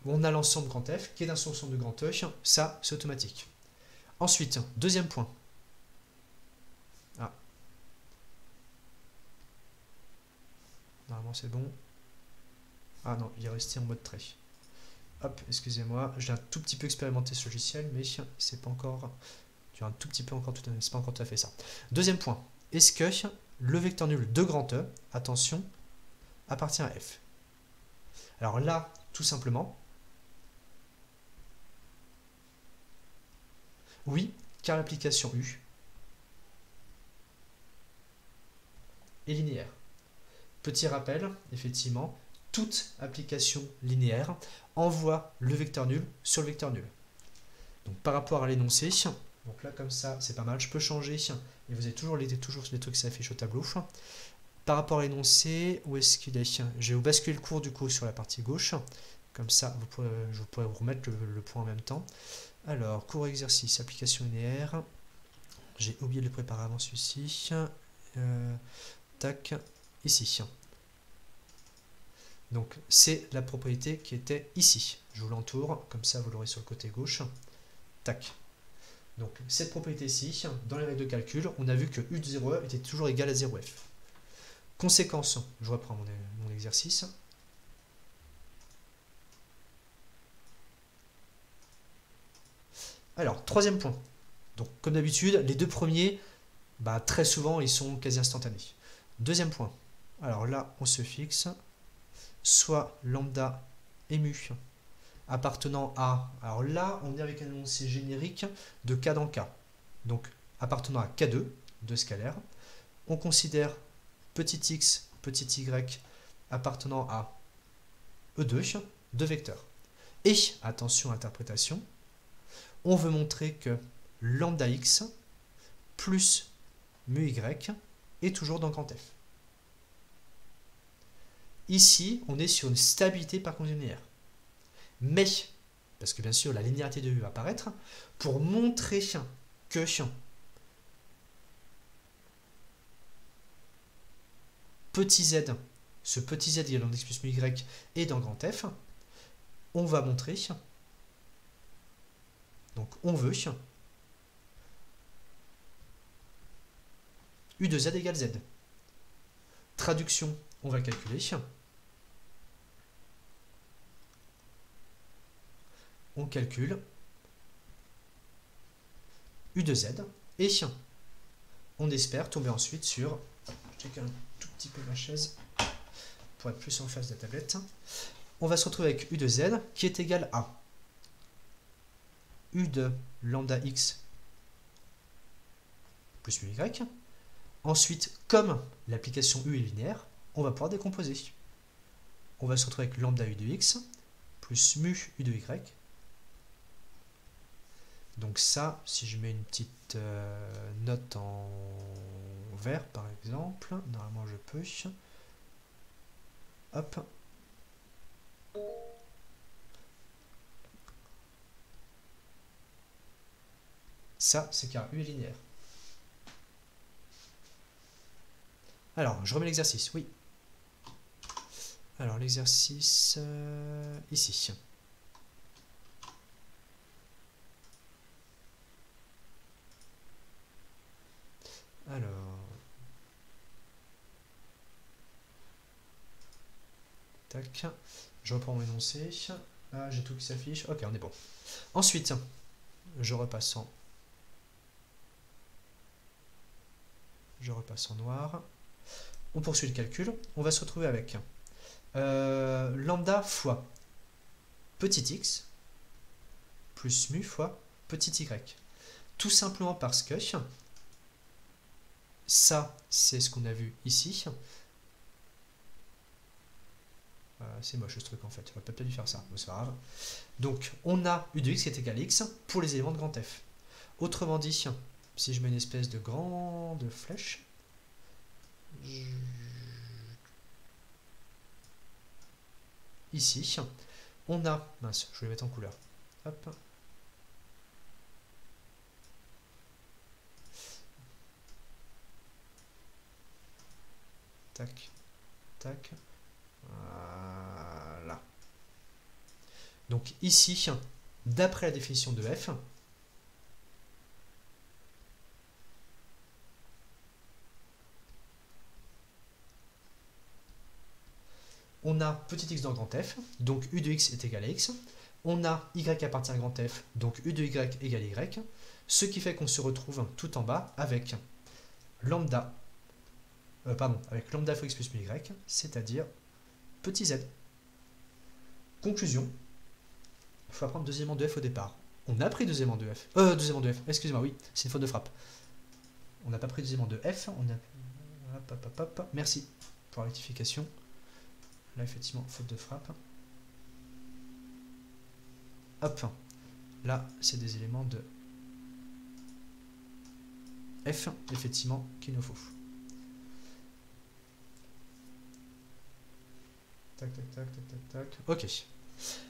A: on a l'ensemble grand F qui est d'un ensemble de grand E, ça c'est automatique. Ensuite, deuxième point. Normalement c'est bon. Ah non, il est resté en mode trait. Hop, excusez-moi, j'ai un tout petit peu expérimenté ce logiciel, mais c'est pas encore. Tu as un tout petit peu encore, c'est pas encore tout à fait ça. Deuxième point. Est-ce que le vecteur nul de grand E, attention, appartient à F? Alors là, tout simplement, oui, car l'application U est linéaire. Petit rappel, effectivement, toute application linéaire envoie le vecteur nul sur le vecteur nul. Donc par rapport à l'énoncé, donc là comme ça c'est pas mal, je peux changer, et vous avez toujours les trucs qui s'affichent au tableau. Par rapport à l'énoncé, où est-ce qu'il est? Je vais vous basculer le cours du coup sur la partie gauche, comme ça je pourrais vous remettre le point en même temps. Alors, cours exercice, application linéaire, j'ai oublié de le préparer avant celui-ci, tac, ici. Donc c'est la propriété qui était ici. Je vous l'entoure, comme ça vous l'aurez sur le côté gauche. Tac. Donc cette propriété-ci, dans les règles de calcul, on a vu que U de 0F était toujours égal à 0F. Conséquence, je reprends mon exercice. Alors, troisième point. Donc comme d'habitude, les deux premiers, très souvent ils sont quasi instantanés. Deuxième point. Alors là, on se fixe soit lambda mu appartenant à, alors là on est avec un énoncé générique de K dans K, donc appartenant à K2 de scalaire, on considère petit x, petit y appartenant à E2 de vecteur. Et, attention interprétation, on veut montrer que lambda x plus mu y est toujours dans grand F. Ici, on est sur une stabilité par conjugation linéaire. Mais, parce que bien sûr la linéarité de U va apparaître, pour montrer que petit z, ce petit z égal à x plus mu y est dans grand F, on va montrer, donc on veut U de z égale z. Traduction, on va calculer. On calcule U de z et on espère tomber ensuite sur, je check un tout petit peu ma chaise pour être plus en face de la tablette, on va se retrouver avec U de z qui est égal à U de lambda x plus mu y. Ensuite, comme l'application U est linéaire, on va pouvoir décomposer. On va se retrouver avec lambda U de x plus mu U de y Donc ça, si je mets une petite note en vert par exemple, normalement je peux. Hop. Ça, c'est car U est linéaire. Alors, je remets l'exercice, oui. Alors, l'exercice ici. Alors... Tac. Je reprends mon énoncé. Ah, j'ai tout qui s'affiche. Ok, on est bon. Ensuite, je repasse en noir. On poursuit le calcul. On va se retrouver avec lambda fois petit x plus mu fois petit y. Tout simplement parce que ça, c'est ce qu'on a vu ici. C'est moche ce truc en fait, on va peut-être dû faire ça, mais c'est pas grave. Donc on a u de x qui est égal à x pour les éléments de grand F. Autrement dit, si je mets une espèce de grande flèche, ici, on a, mince, je vais le mettre en couleur, hop, tac, tac, voilà. Donc ici, d'après la définition de f, on a petit x dans grand F, donc u de x est égal à x. On a y appartient à grand F, donc u de y égale y. Ce qui fait qu'on se retrouve tout en bas avec lambda, avec lambda fois x plus mu y, c'est-à-dire petit z. Conclusion, il faut apprendre deux éléments de f au départ. On a pris deux éléments de f. Excusez-moi, oui, c'est une faute de frappe. On n'a pas pris deux éléments de f, on a... Merci pour la rectification. Là, effectivement, faute de frappe. Hop. Là, c'est des éléments de f, effectivement, qu'il nous faut. Tac, tac, tac, tac, tac, tac. Ok.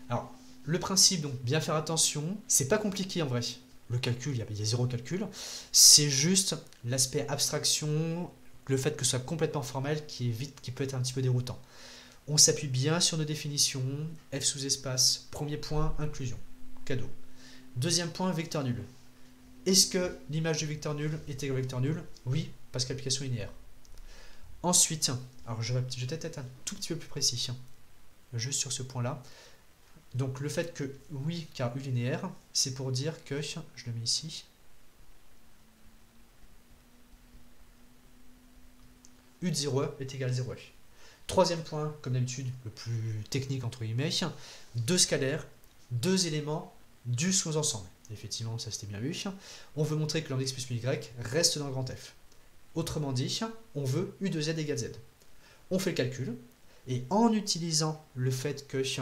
A: Alors, le principe, donc, bien faire attention. C'est pas compliqué en vrai. Le calcul, il y a zéro calcul. C'est juste l'aspect abstraction, le fait que ce soit complètement formel qui peut être un petit peu déroutant. On s'appuie bien sur nos définitions, f sous espace, premier point, inclusion, cadeau. Deuxième point, vecteur nul. Est-ce que l'image du vecteur nul est égale au vecteur nul? Oui, parce que l'application est linéaire. Ensuite, alors je vais peut-être être un tout petit peu plus précis, juste sur ce point-là. Donc le fait que oui, car U linéaire, c'est pour dire que, je le mets ici, U de 0 est égal à 0. Troisième point, comme d'habitude, le plus technique entre guillemets, deux scalaires, deux éléments du sous-ensemble. Effectivement, ça c'était bien vu. On veut montrer que lambda x plus mu y reste dans le grand F. Autrement dit, on veut U de z égale z. On fait le calcul, et en utilisant le fait que x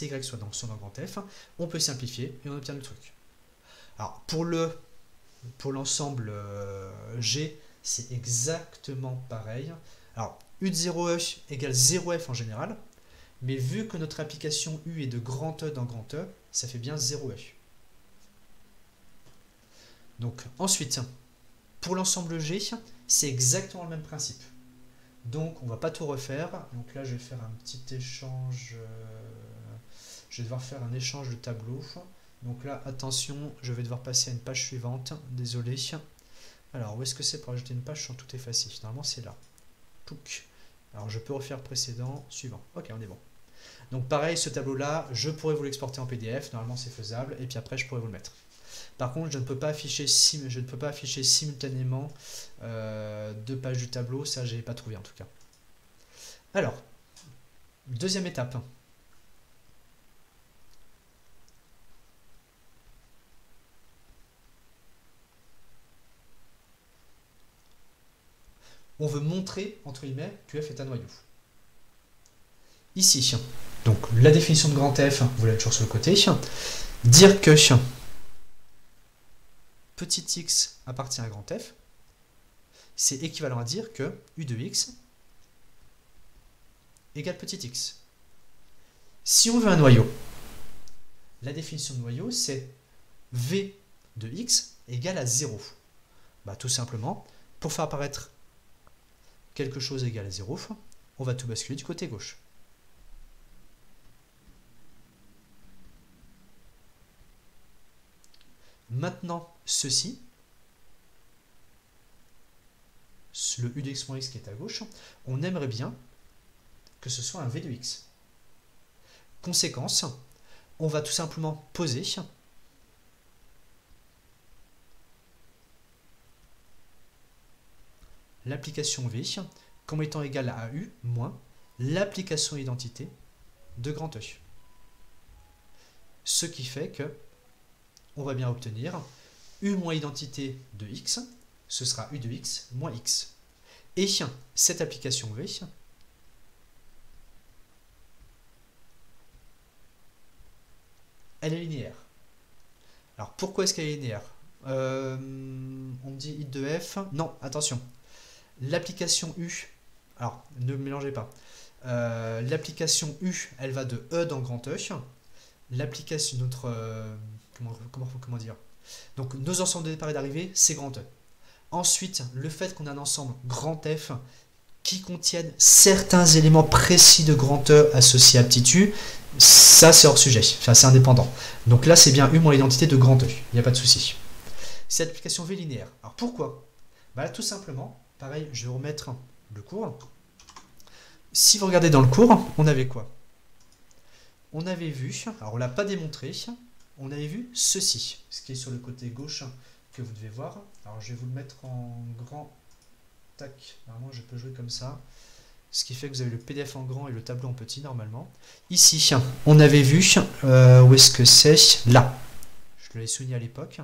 A: et y sont dans le grand F, on peut simplifier et on obtient le truc. Alors, pour l'ensemble G, c'est exactement pareil. Alors, U de 0E égale 0F en général, mais vu que notre application U est de grand E dans grand E, ça fait bien 0E. Donc, ensuite, pour l'ensemble G, c'est exactement le même principe. Donc, on ne va pas tout refaire. Donc là, je vais faire un petit échange. Je vais devoir faire un échange de tableaux. Donc là, attention, je vais devoir passer à une page suivante. Désolé. Alors, où est-ce que c'est pour ajouter une page sans tout effacer? Normalement, c'est là. Touc. Alors, je peux refaire précédent, suivant. Ok, on est bon. Donc, pareil, ce tableau-là, je pourrais vous l'exporter en PDF. Normalement, c'est faisable. Et puis après, je pourrais vous le mettre. Par contre, je ne peux pas afficher simultanément deux pages du tableau. Ça, je n'ai pas trouvé en tout cas. Alors, deuxième étape. On veut montrer, entre guillemets, que f est un noyau. Ici, donc la définition de grand F, vous l'avez toujours sur le côté, dire que petit x appartient à grand F, c'est équivalent à dire que U de x égale petit x. Si on veut un noyau, la définition de noyau, c'est V de x égale à 0. Bah, tout simplement, pour faire apparaître quelque chose égal à 0, on va tout basculer du côté gauche. Maintenant, ceci, le u de x moins x qui est à gauche, on aimerait bien que ce soit un v de x. Conséquence, on va tout simplement poser l'application v comme étant égale à u moins l'application identité de grand E. Ce qui fait que on va bien obtenir u moins identité de x, ce sera u de x moins x. Et cette application v, elle est linéaire. Alors pourquoi est-ce qu'elle est linéaire? On me dit i de f. Non, attention. L'application u, alors ne mélangez pas. L'application u, elle va de e dans grand E. L'application, notre. Comment dire? Donc nos ensembles de départ et d'arrivée, c'est grand E. Ensuite, le fait qu'on a un ensemble grand F qui contiennent certains éléments précis de grand E associés à petit u, ça c'est hors sujet, enfin, c'est indépendant. Donc là c'est bien u moins l'identité de grand E, il n'y a pas de souci. C'est l'application V linéaire. Alors pourquoi? Bah là, tout simplement, pareil, je vais remettre le cours. Si vous regardez dans le cours, on avait quoi? On avait vu, alors on ne l'a pas démontré, on avait vu ceci, ce qui est sur le côté gauche que vous devez voir. Alors je vais vous le mettre en grand. Tac, normalement je peux jouer comme ça. Ce qui fait que vous avez le PDF en grand et le tableau en petit normalement. Ici, on avait vu, où est-ce que c'est? Là. Je l'avais souligné à l'époque.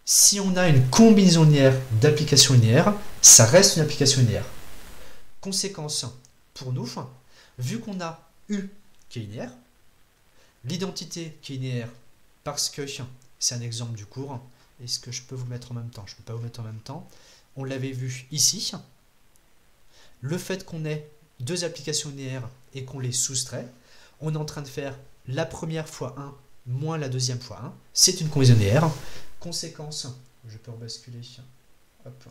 A: Si on a une combinaison linéaire d'applications linéaires, ça reste une application linéaire. Conséquence, pour nous, vu qu'on a U qui est linéaire, l'identité qui est linéaire, parce que c'est un exemple du cours, est-ce que je peux vous le mettre en même temps? Je ne peux pas vous le mettre en même temps. On l'avait vu ici. Le fait qu'on ait deux applications linéaires et qu'on les soustrait, on est en train de faire la première fois 1 moins la deuxième fois 1. C'est une combinaison linéaire. Conséquence, je peux rebasculer, hop,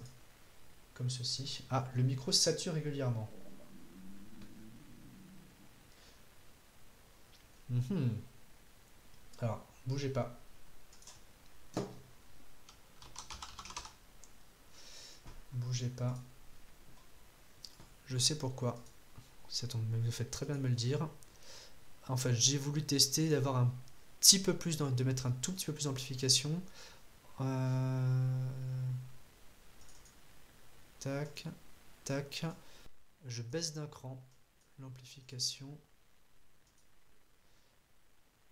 A: comme ceci. Ah, le micro sature régulièrement. Alors, bougez pas. Bougez pas. Je sais pourquoi. Vous faites très bien de me le dire. En fait, j'ai voulu tester d'avoir un petit peu plus, de mettre un tout petit peu plus d'amplification. Tac, tac. Je baisse d'un cran l'amplification.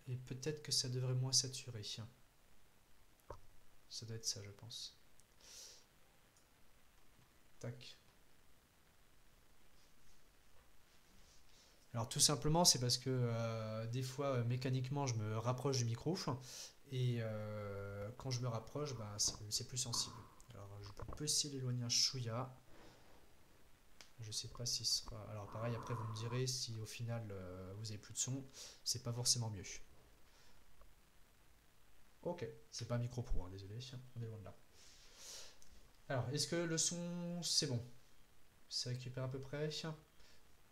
A: Et peut-être que ça devrait moins saturer. Ça doit être ça, je pense. Tac. Alors tout simplement, c'est parce que des fois, mécaniquement, je me rapproche du micro. Et quand je me rapproche, bah, c'est plus sensible. Alors je peux essayer d'éloigner un chouïa. Je sais pas si ce sera... Alors pareil, après vous me direz si au final vous avez plus de son. C'est pas forcément mieux. Ok, c'est pas un micro pro, hein, désolé, on est loin de là. Alors, est-ce que le son, c'est bon? Ça récupère à peu près?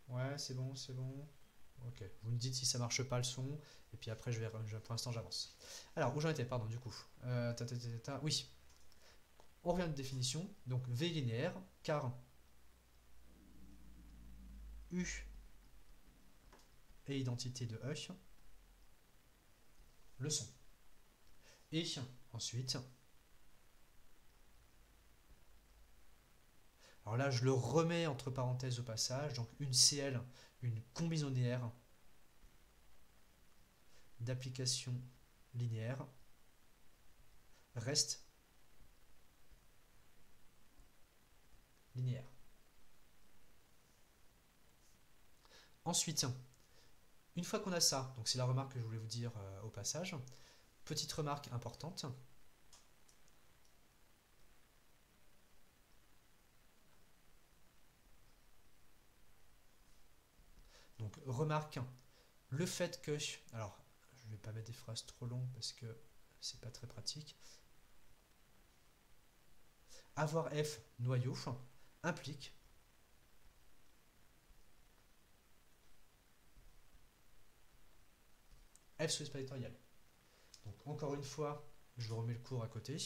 A: Ouais, c'est bon, c'est bon. Ok, vous me dites si ça marche pas le son, et puis après, pour l'instant, j'avance. Alors, où j'en étais, pardon, du coup. Oui, on revient de définition, donc V linéaire, car U est identité de E, le son. Et ensuite, alors là, je le remets entre parenthèses au passage, donc une CL, une combinaison linéaire d'application linéaire reste linéaire. Ensuite, une fois qu'on a ça, donc c'est la remarque que je voulais vous dire au passage, petite remarque importante. Donc remarque, le fait que, alors je vais pas mettre des phrases trop longues parce que c'est pas très pratique. Avoir F noyau implique F sous-espace vectoriel. Donc encore une fois, je vous remets le cours à côté.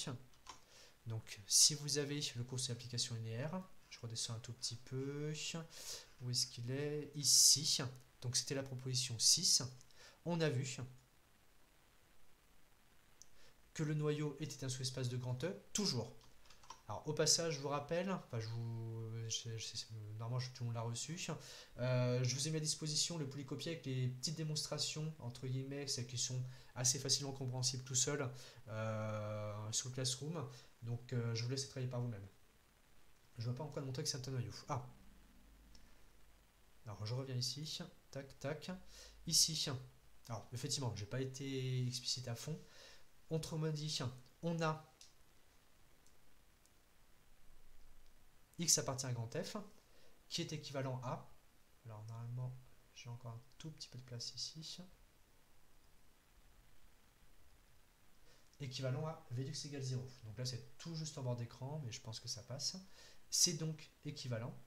A: Donc si vous avez le cours sur l'application linéaire, je redescends un tout petit peu. Où est-ce qu'il est? Ici. Donc c'était la proposition 6. On a vu que le noyau était un sous-espace de grand E, toujours. Alors au passage, je vous rappelle, enfin normalement tout le monde l'a reçu, je vous ai mis à disposition le polycopier avec les petites démonstrations, entre guillemets, celles qui sont assez facilement compréhensibles tout seul, sous le Classroom, donc je vous laisse travailler par vous-même. Je ne vois pas en quoi montrer que c'est un noyau. Ah, alors je reviens ici, tac, tac, ici, alors effectivement, je n'ai pas été explicite à fond, autrement dit, on a x appartient à grand F, qui est équivalent à, alors normalement j'ai encore un tout petit peu de place ici, équivalent à Vlux égale 0. Donc là c'est tout juste en bord d'écran, mais je pense que ça passe. C'est donc équivalent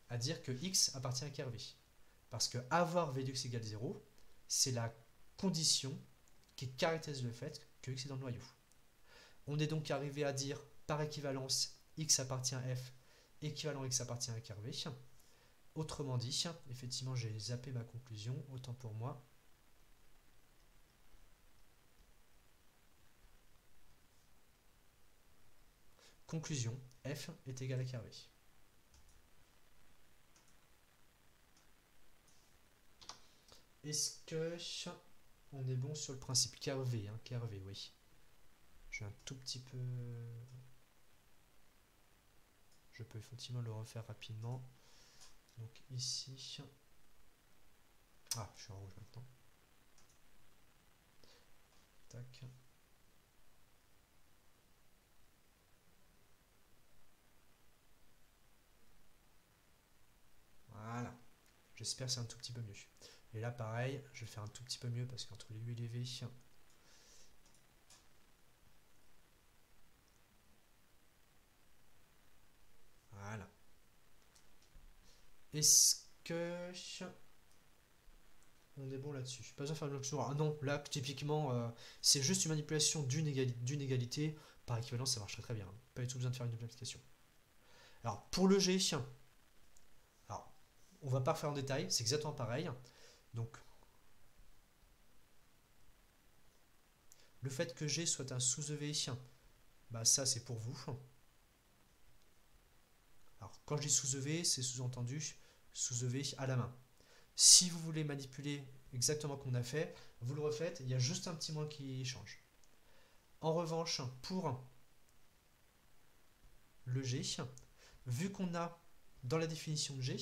A: à dire que x appartient à curvé. Parce que avoir Vlux égale 0, c'est la condition qui caractérise le fait que x est dans le noyau. On est donc arrivé à dire par équivalence x appartient à f, équivalent x appartient à curvé. Autrement dit, effectivement j'ai zappé ma conclusion, autant pour moi. Conclusion, f est égal à curvé. Est-ce que on est bon sur le principe curvé, curvé, oui. Je vais un tout petit peu... Je peux effectivement le refaire rapidement. Donc ici... Ah, je suis en rouge maintenant. Tac. Voilà. J'espère que c'est un tout petit peu mieux. Et là, pareil, je vais faire un tout petit peu mieux parce qu'entre les U et les V... Voilà. Est-ce que... on est bon là-dessus? Pas besoin de faire une option. Ah non, là, typiquement, c'est juste une manipulation d'une égalité. Par équivalence, ça marcherait très bien. Pas du tout besoin de faire une double application. Alors, pour le G, alors, on va pas refaire en détail, c'est exactement pareil. Donc, le fait que G soit un sous-EV, bah ça c'est pour vous. Alors, quand je dis sous-EV, c'est sous-entendu sous-EV à la main. Si vous voulez manipuler exactement comme on a fait, vous le refaites, il y a juste un petit moins qui change. En revanche, pour le G, vu qu'on a dans la définition de G,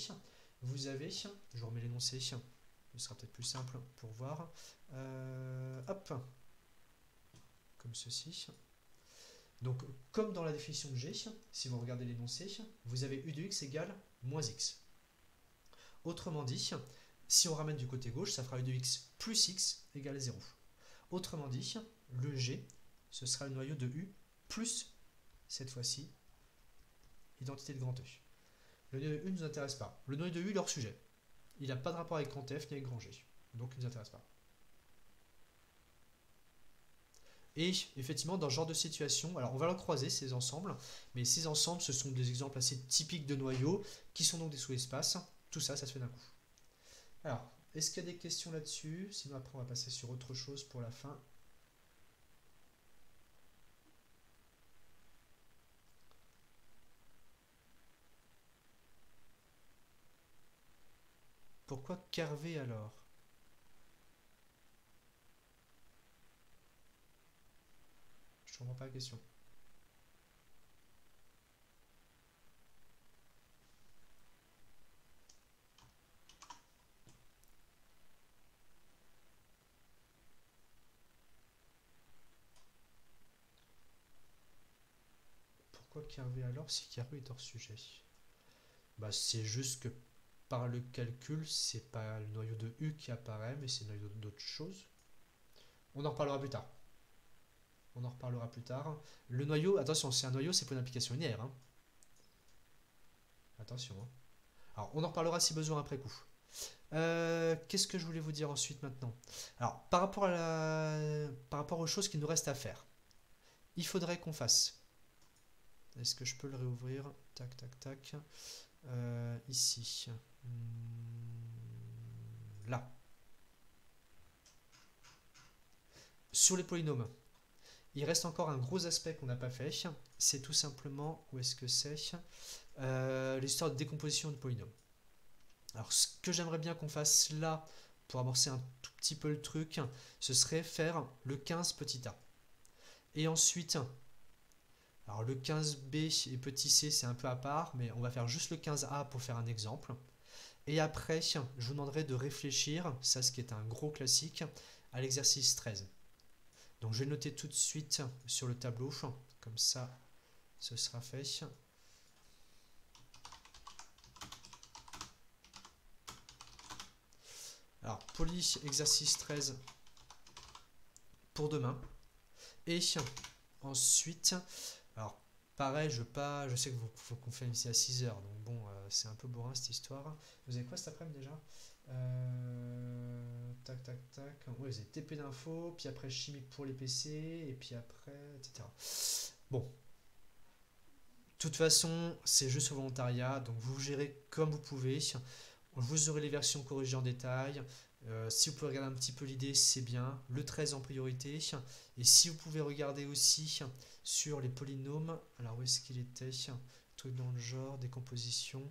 A: vous avez, je vous remets l'énoncé, ce sera peut-être plus simple pour voir, hop, comme ceci. Donc, comme dans la définition de G, si vous regardez l'énoncé, vous avez u de x égale moins x. Autrement dit, si on ramène du côté gauche, ça fera u de x plus x égale 0. Autrement dit, le G, ce sera le noyau de u plus, cette fois-ci, identité de grand E. Le noyau de u ne nous intéresse pas. Le noyau de u est leur sujet. Il n'a pas de rapport avec grand F ni avec grand G. Donc il ne nous intéresse pas. Et effectivement, dans ce genre de situation, alors on va le croiser, ces ensembles, mais ces ensembles, ce sont des exemples assez typiques de noyaux, qui sont donc des sous-espaces. Tout ça, ça se fait d'un coup. Alors, est-ce qu'il y a des questions là-dessus? Sinon, après, on va passer sur autre chose pour la fin. Pourquoi curvé alors? Je Je comprends pas la question. Pourquoi carré alors si carré est hors sujet? Bah c'est juste que par le calcul, c'est pas le noyau de U qui apparaît, mais c'est le noyau d'autre chose. On en reparlera plus tard. On en reparlera plus tard. Le noyau, attention, c'est un noyau, c'est pour une application linéaire. Hein. Attention. Hein. Alors, on en reparlera si besoin après coup. Qu'est-ce que je voulais vous dire ensuite maintenant? Alors, par rapport aux choses qu'il nous reste à faire, il faudrait qu'on fasse. Est-ce que je peux le réouvrir? Tac, tac, tac. Ici. Là. Sur les polynômes, il reste encore un gros aspect qu'on n'a pas fait. C'est tout simplement, où est-ce que c'est l'histoire de décomposition de polynômes. Alors, ce que j'aimerais bien qu'on fasse là, pour amorcer un tout petit peu le truc, ce serait faire le 15 petit a. Et ensuite, alors le 15b et petit c, c'est un peu à part, mais on va faire juste le 15a pour faire un exemple. Et après, je vous demanderai de réfléchir, ça ce qui est un gros classique, à l'exercice 13. Donc je vais le noter tout de suite sur le tableau, comme ça, ce sera fait. Alors, poly, exercice 13 pour demain. Et ensuite, alors pareil, je sais qu'il faut qu'on finisse ici à 6 heures, donc bon, c'est un peu bourrin cette histoire. Vous avez quoi cet après-midi déjà? Tac, tac, tac. Oui, vous avez TP d'info, puis après chimique pour les PC, et puis après, etc. Bon. De toute façon, c'est juste au volontariat, donc vous gérez comme vous pouvez. Vous aurez les versions corrigées en détail. Si vous pouvez regarder un petit peu l'idée, c'est bien. Le 13 en priorité. Et si vous pouvez regarder aussi sur les polynômes. Alors où est-ce qu'il était? Truc dans le genre, décomposition.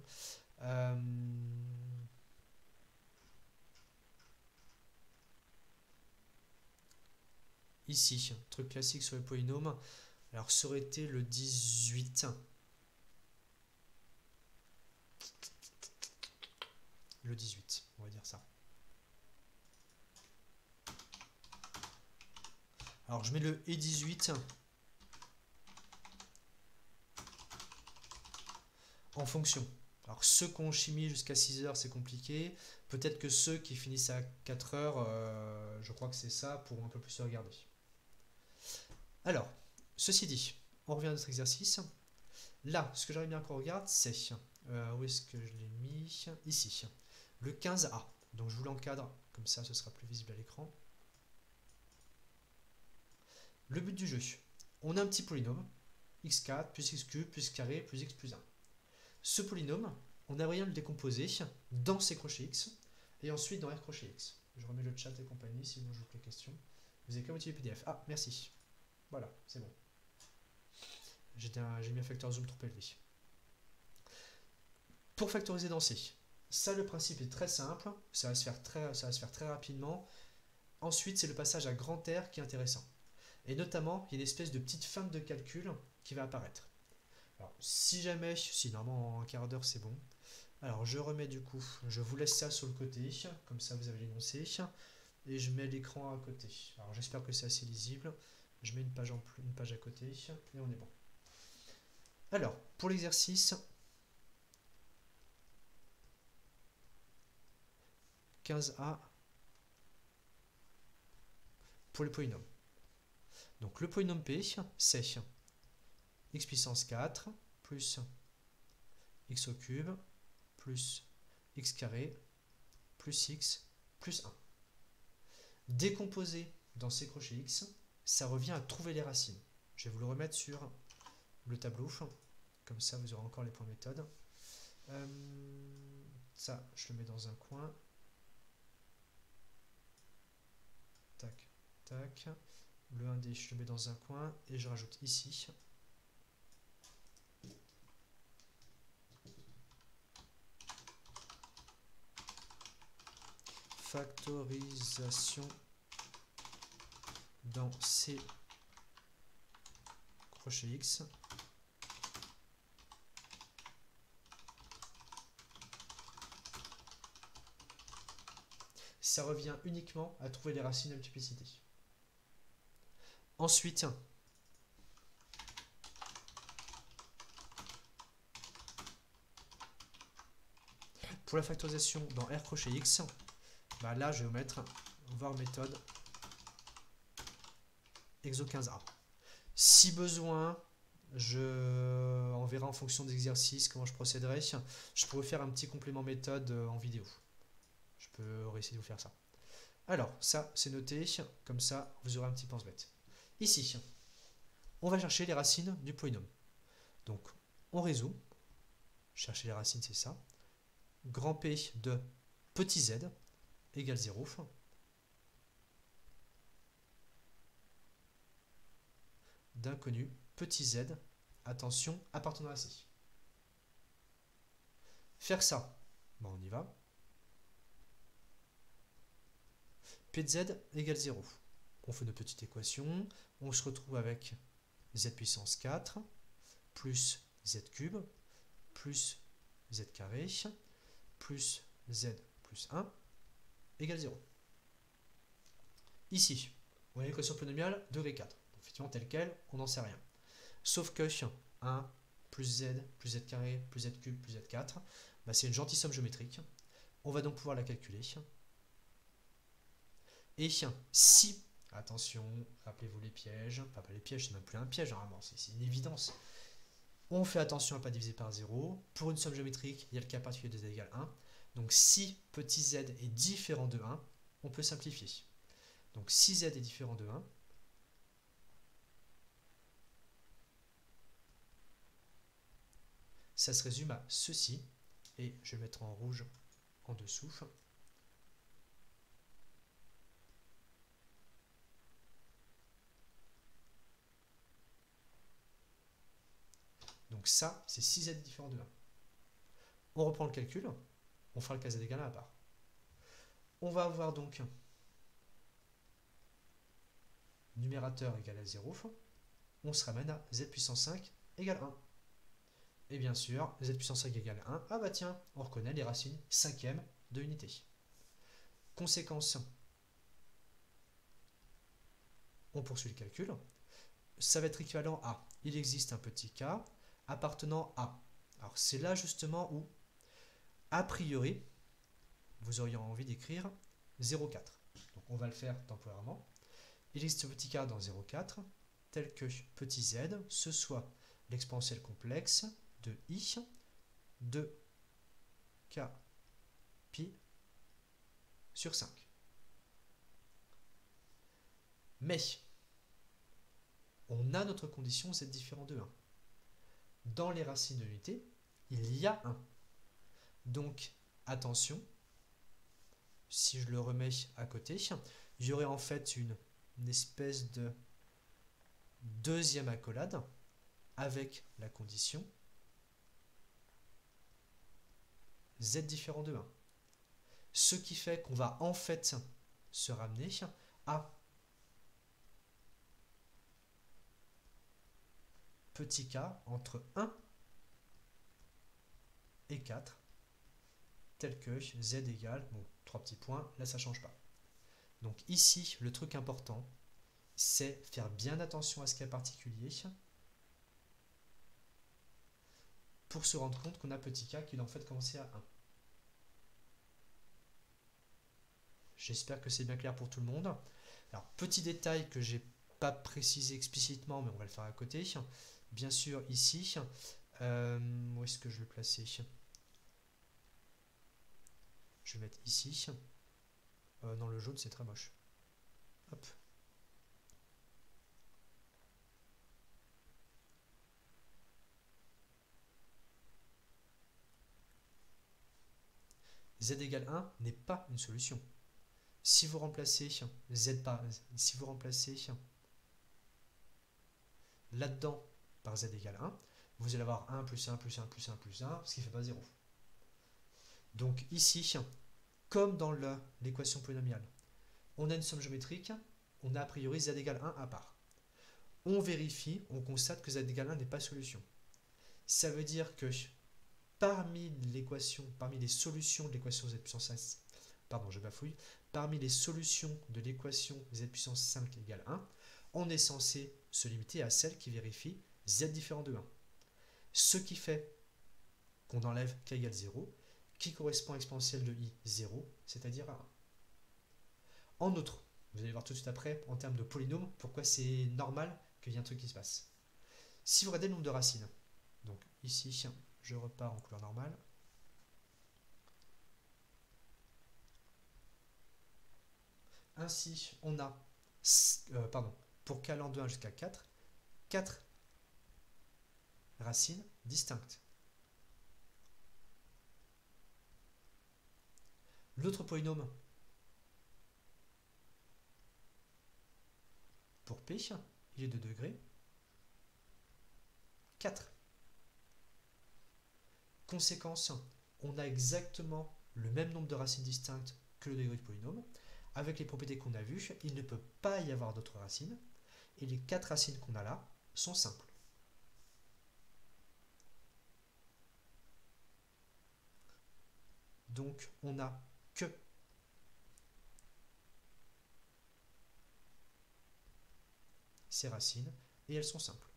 A: Ici, truc classique sur les polynômes. Alors ça aurait été le 18. Le 18, on va dire ça. Alors je mets le E18 en fonction. Alors ceux qui ont chimie jusqu'à 6 heures, c'est compliqué. Peut-être que ceux qui finissent à 4 heures, je crois que c'est ça, pourront un peu plus se regarder. Alors, ceci dit, on revient à notre exercice. Là, ce que j'aimerais bien qu'on regarde, c'est, où est-ce que je l'ai mis? Ici, le 15A. Donc je vous l'encadre, comme ça ce sera plus visible à l'écran. Le but du jeu, on a un petit polynôme, x4 plus x cube plus carré plus x plus 1. Ce polynôme, on a rien de le décomposer dans C crochet x et ensuite dans R crochet x. Je remets le chat et compagnie, sinon je vous pose les questions. Vous avez qu'à utiliser PDF. Ah, merci. Voilà, c'est bon. J'ai mis un facteur zoom trop élevé. Pour factoriser dans C, ça le principe est très simple, ça va se faire très rapidement. Ensuite, c'est le passage à grand R qui est intéressant. Et notamment, il y a une espèce de petite fin de calcul qui va apparaître. Alors, si normalement en un quart d'heure c'est bon. Alors, je remets du coup, je vous laisse ça sur le côté, comme ça vous avez l'énoncé. Et je mets l'écran à côté. Alors, j'espère que c'est assez lisible. Je mets une page à côté et on est bon. Alors, pour l'exercice 15A pour les polynômes. Donc le polynôme P, c'est x puissance 4 plus x au cube plus x carré plus x plus 1. Décomposé dans C crochet x, ça revient à trouver les racines. Je vais vous le remettre sur le tableau, comme ça vous aurez encore les points méthode. Ça, je le mets dans un coin. Tac, tac. Le 1D, je le mets dans un coin et je rajoute ici. Factorisation dans C crochet X. Ça revient uniquement à trouver les racines de multiplicité. Ensuite, pour la factorisation dans R crochet X, bah là je vais mettre voir méthode exo 15A. Si besoin, on verra en fonction des exercices comment je procéderai. Je pourrais faire un petit complément méthode en vidéo. Je peux essayer de vous faire ça. Alors, ça c'est noté, comme ça vous aurez un petit pense-bête. Ici, on va chercher les racines du polynôme. Donc, on résout. Chercher les racines, c'est ça. Grand P de petit z égale 0. D'inconnu, petit z, attention, appartenant à C. Faire ça, bon, on y va. P de z égale 0. On fait une petite équation, on se retrouve avec z puissance 4, plus z cube, plus z carré, plus z plus 1, égale 0. Ici, on a l'équation polynomiale 2v4. Donc, effectivement, telle quelle, on n'en sait rien. Sauf que 1 plus z carré plus z cube plus z4, bah, c'est une gentille somme géométrique. On va donc pouvoir la calculer. Et si, attention, rappelez-vous les pièges, enfin pas les pièges, c'est même plus un piège normalement, c'est une évidence. On fait attention à ne pas diviser par 0. Pour une somme géométrique, il y a le cas particulier de z égale 1. Donc si petit z est différent de 1, on peut simplifier. Donc si z est différent de 1, ça se résume à ceci, et je vais le mettre en rouge en dessous. Donc ça, c'est 6z différent de 1. On reprend le calcul, on fera le cas z égale 1 à part. On va avoir donc numérateur égal à 0, on se ramène à z puissance 5 égale 1. Et bien sûr, z puissance 5 égale 1, ah bah tiens, on reconnaît les racines cinquièmes de l'unité. Conséquence, on poursuit le calcul. Ça va être équivalent à, il existe un petit k appartenant à. Alors c'est là justement où, a priori, vous auriez envie d'écrire 0,4. Donc on va le faire temporairement. Il existe un petit k dans 0,4, tel que petit z, ce soit l'exponentielle complexe de i de k pi sur 5. Mais, on a notre condition z différent de 1. Dans les racines de l'unité, il y a 1. Donc, attention, si je le remets à côté, j'aurai en fait une espèce de deuxième accolade avec la condition z différent de 1. Ce qui fait qu'on va en fait se ramener à petit k entre 1 et 4, tel que z égale, bon, 3 petits points, là ça ne change pas. Donc ici, le truc important, c'est faire bien attention à ce cas particulier pour se rendre compte qu'on a petit k qui doit en fait commencer à 1. J'espère que c'est bien clair pour tout le monde. Alors, petit détail que j'ai pas précisé explicitement, mais on va le faire à côté. Bien sûr, ici, où est-ce que je vais le placer? Je vais mettre ici. Non, le jaune, c'est très moche. Hop. Z égale 1 n'est pas une solution. Si vous remplacez z par, si vous remplacez là-dedans par z égale 1, vous allez avoir 1 plus 1 plus 1 plus 1 plus 1, ce qui ne fait pas 0. Donc ici, comme dans l'équation polynomiale, on a une somme géométrique, on a a priori z égale 1 à part. on vérifie, on constate que z égale 1 n'est pas solution. Ça veut dire que parmi les solutions de l'équation z puissance 5, pardon, je bafouille, parmi les solutions de l'équation z puissance 5 égale 1, on est censé se limiter à celle qui vérifie z différent de 1. Ce qui fait qu'on enlève k égale 0, qui correspond à l'exponentielle de i 0, c'est-à-dire à 1. En outre, vous allez voir tout de suite après, en termes de polynôme, pourquoi c'est normal qu'il y ait un truc qui se passe. Si vous regardez le nombre de racines, donc ici, je repars en couleur normale. Ainsi, on a, pour k allant de 1 jusqu'à 4, 4 racines distinctes. L'autre polynôme, pour p, il est de degré 4. Conséquence, on a exactement le même nombre de racines distinctes que le degré du polynôme. Avec les propriétés qu'on a vues, il ne peut pas y avoir d'autres racines. Et les 4 racines qu'on a là sont simples. Donc on n'a que ces racines et elles sont simples.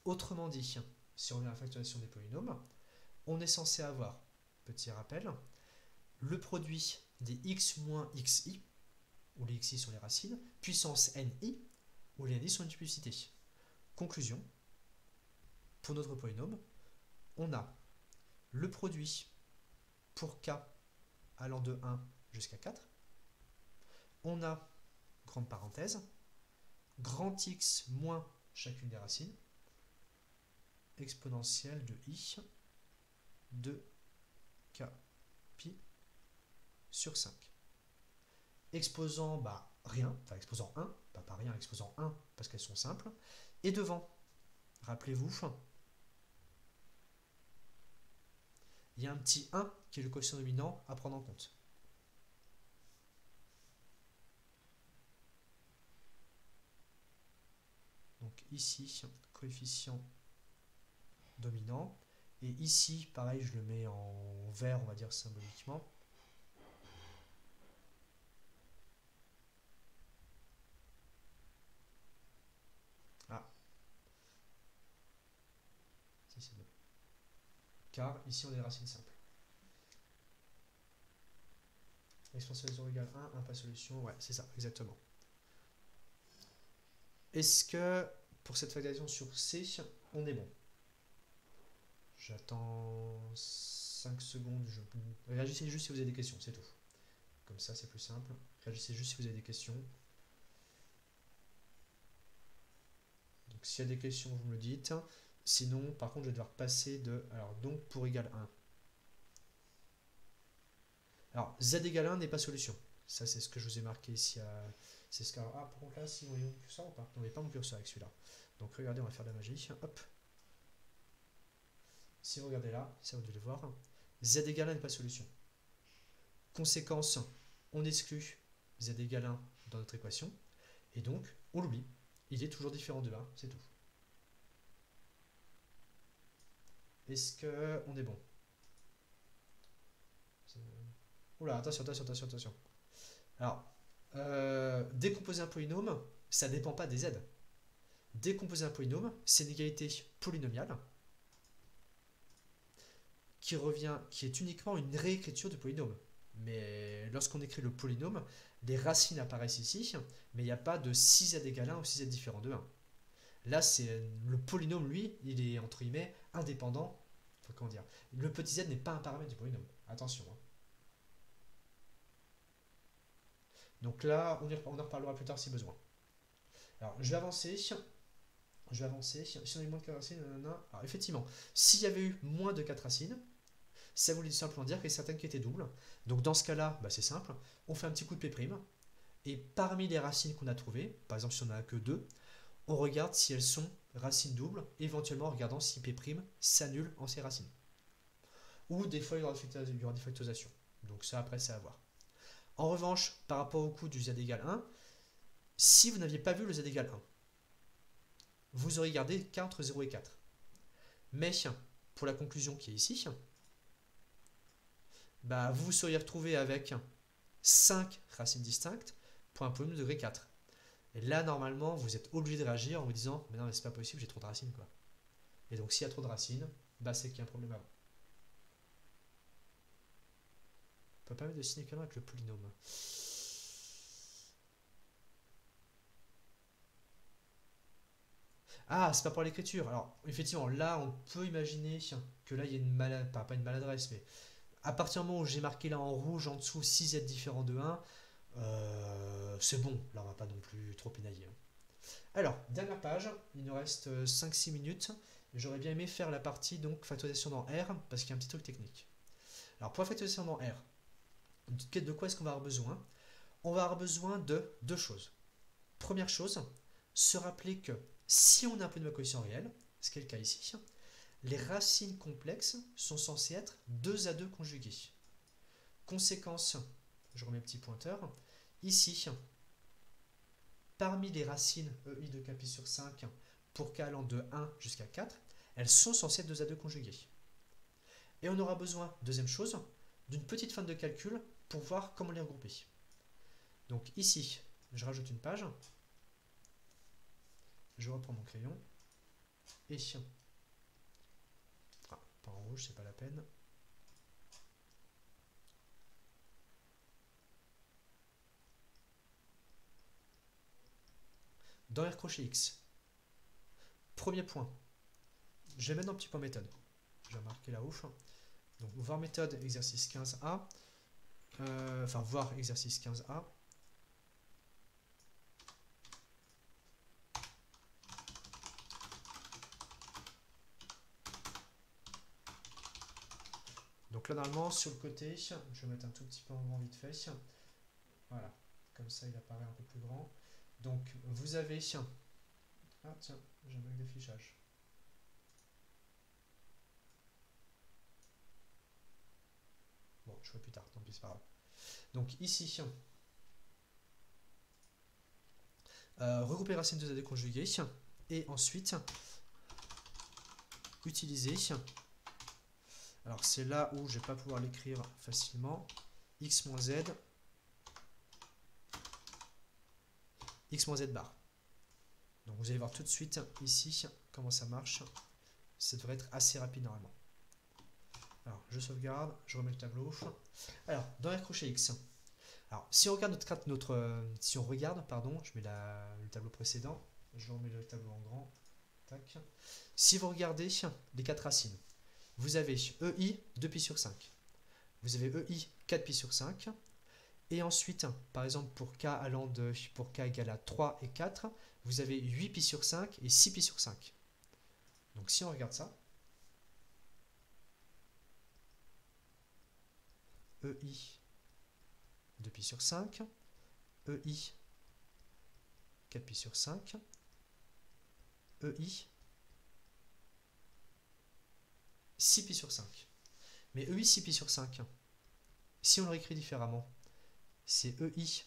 A: Autrement dit, si on revient à la factorisation des polynômes, on est censé avoir, petit rappel, le produit des x moins xi, où les xi sont les racines, puissance ni, où les ni sont une multiplicité. Conclusion, pour notre polynôme, on a le produit pour k allant de 1 jusqu'à 4, on a, grande parenthèse, grand X moins chacune des racines, exponentielle de i de k pi sur 5. Exposant rien, enfin exposant 1, pas rien, exposant 1 parce qu'elles sont simples, et devant, rappelez-vous, il y a un petit 1 qui est le quotient dominant à prendre en compte. Donc ici, coefficient dominant. Et ici, pareil, je le mets en vert, on va dire symboliquement. Ah. Si c'est bon. Car ici, on a des racines simples. Exponentielle de 0 égale 1, 1 pas solution. Ouais, c'est ça, exactement. Est-ce que pour cette factorisation sur C, on est bon? J'attends 5 secondes. Réagissez juste si vous avez des questions, c'est tout. Comme ça, c'est plus simple. Réagissez juste si vous avez des questions. Donc, s'il y a des questions, vous me le dites. Sinon, par contre, je vais devoir passer de... Alors, donc, pour égal 1. Alors, z égale 1 n'est pas solution. Ça, c'est ce que je vous ai marqué ici. C'est ce que... Ah, par contre, là, si vous voyez mon curseur ou pas? Non, il n'y a pas mon curseur avec celui-là. Donc, regardez, on va faire de la magie. Hop. Si vous regardez là, ça vous devez le voir. Z égale 1 n'est pas solution. Conséquence, on exclut z égale 1 dans notre équation. Et donc, on l'oublie. Il est toujours différent de 1, c'est tout. Est-ce qu'on est bon? Oula, attention. Alors, décomposer un polynôme, ça ne dépend pas des z. Décomposer un polynôme, c'est une égalité polynomiale qui est uniquement une réécriture du polynôme. Mais lorsqu'on écrit le polynôme, les racines apparaissent ici, mais il n'y a pas de 6z égale 1 ou 6z différent de 1. Là, c'est le polynôme, lui, il est entre guillemets indépendant. Enfin, comment dire? Le petit z n'est pas un paramètre du polynôme. Attention. Hein. Donc là, on en reparlera plus tard si besoin. Alors, je vais avancer. Si on a eu moins de 4 racines, alors effectivement, s'il y avait eu moins de 4 racines, ça voulait simplement dire qu'il y a certaines qui étaient doubles. Donc dans ce cas-là, c'est simple. On fait un petit coup de P'. Et parmi les racines qu'on a trouvées, par exemple si on n'en a que 2, on regarde si elles sont racines doubles, éventuellement en regardant si P' s'annule en ces racines. ou des fois il y aura des factorisations. Donc ça après c'est à voir. En revanche, par rapport au coût du z égale 1, si vous n'aviez pas vu le z égale 1, vous auriez gardé k entre 0 et 4. Mais pour la conclusion qui est ici, bah, vous vous seriez retrouvé avec 5 racines distinctes pour un polynôme de degré 4. Et là, normalement, vous êtes obligé de réagir en vous disant mais non, mais c'est pas possible, j'ai trop de racines, quoi. Et donc, s'il y a trop de racines, bah, c'est qu'il y a un problème avant. On peut permettre de signer équivalent avec le polynôme. Ah, c'est pas pour l'écriture. Alors, effectivement, là, on peut imaginer que là, il y a une maladresse, pas une maladresse, mais à partir du moment où j'ai marqué là en rouge, en dessous, 6z différent de 1, c'est bon. Là, on va pas non plus trop pénailler. Alors, dernière page, il nous reste 5-6 minutes. J'aurais bien aimé faire la partie donc factorisation dans R, parce qu'il y a un petit truc technique. Alors, pour la factorisation dans R, de quoi est-ce qu'on va avoir besoin? On va avoir besoin de deux choses. Première chose, se rappeler que si on a un polynôme à coefficient réel, ce qui est le cas ici, les racines complexes sont censées être 2 à 2 conjuguées. Conséquence, je remets un petit pointeur, ici, parmi les racines EI de k pi sur 5 pour k allant de 1 jusqu'à 4, elles sont censées être 2 à 2 conjuguées. Et on aura besoin, deuxième chose, d'une petite fin de calcul pour voir comment les regrouper. Donc ici, je rajoute une page, je reprends mon crayon, et pas en rouge, c'est pas la peine. Dans R crochet X, premier point, je vais mettre un petit point méthode. Je vais marquer là-haut. Donc, voir méthode exercice 15A. Enfin, voir exercice 15A. Donc là, normalement, sur le côté, je vais mettre un tout petit peu en grand vite fait. Voilà, comme ça, il apparaît un peu plus grand. Donc, vous avez... Ah, tiens, j'ai un bug d'affichage. Bon, je ferai plus tard, tant pis, c'est pas grave. Donc, ici, regrouper racines de z conjuguées. Et ensuite, utiliser... Alors, c'est là où je ne vais pas pouvoir l'écrire facilement. X moins z. X moins z bar. Donc vous allez voir tout de suite ici comment ça marche. Ça devrait être assez rapide normalement. Alors je sauvegarde, je remets le tableau. Alors dans R crochet X. Alors si on regarde si on regarde, pardon, je mets le tableau précédent, je remets le tableau en grand. Tac. Si vous regardez les 4 racines, vous avez EI 2pi sur 5. Vous avez EI 4pi sur 5. Et ensuite, par exemple, pour k égale à 3 et 4, vous avez 8pi sur 5 et 6pi sur 5. Donc si on regarde ça, EI 2pi sur 5, EI 4pi sur 5, EI 6pi sur 5. Mais EI 6pi sur 5, si on le réécrit différemment, c'est EI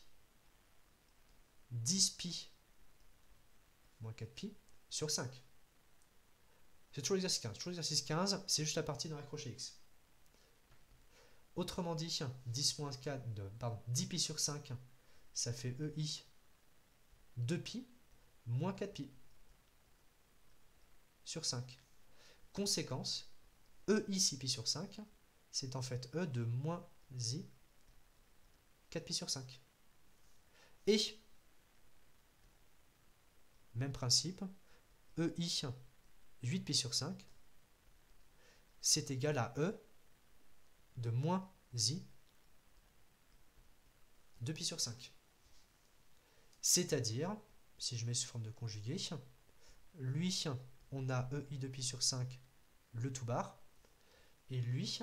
A: 10pi moins 4pi sur 5. C'est toujours l'exercice 15. Toujours l'exercice 15, c'est juste la partie dans R crochet X. Autrement dit, 10pi sur 5, ça fait EI 2pi moins 4pi sur 5. Conséquence, EI 6pi sur 5, c'est en fait E de moins I 4pi sur 5. Et, même principe, EI 8pi sur 5, c'est égal à E de moins I 2pi sur 5. C'est-à-dire, si je mets sous forme de conjugué, lui, on a EI 2pi sur 5, le tout bar, et lui,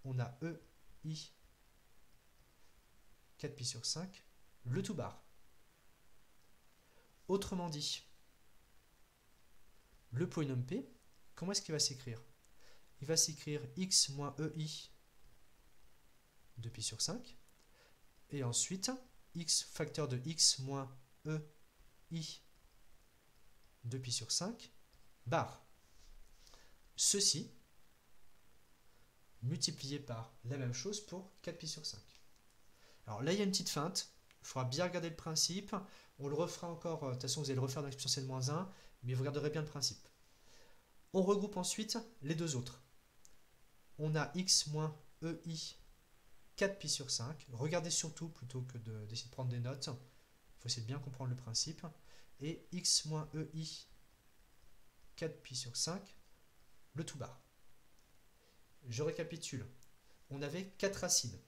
A: on a EI 4pi sur 5, le tout bar. Autrement dit, le polynôme P, comment est-ce qu'il va s'écrire? il va s'écrire x moins EI de pi sur 5. Et ensuite, x facteur de x moins EI de pi sur 5 bar. Ceci multiplié par la même chose pour 4pi sur 5. Alors là, il y a une petite feinte. Il faudra bien regarder le principe. On le refera encore. De toute façon, vous allez le refaire dans l'expression n-1, mais vous regarderez bien le principe. On regroupe ensuite les deux autres. On a x moins EI 4pi sur 5. Regardez surtout, plutôt que d'essayer de prendre des notes, il faut essayer de bien comprendre le principe. Et x moins EI 4pi sur 5, le tout bar. Je récapitule. On avait 4 racines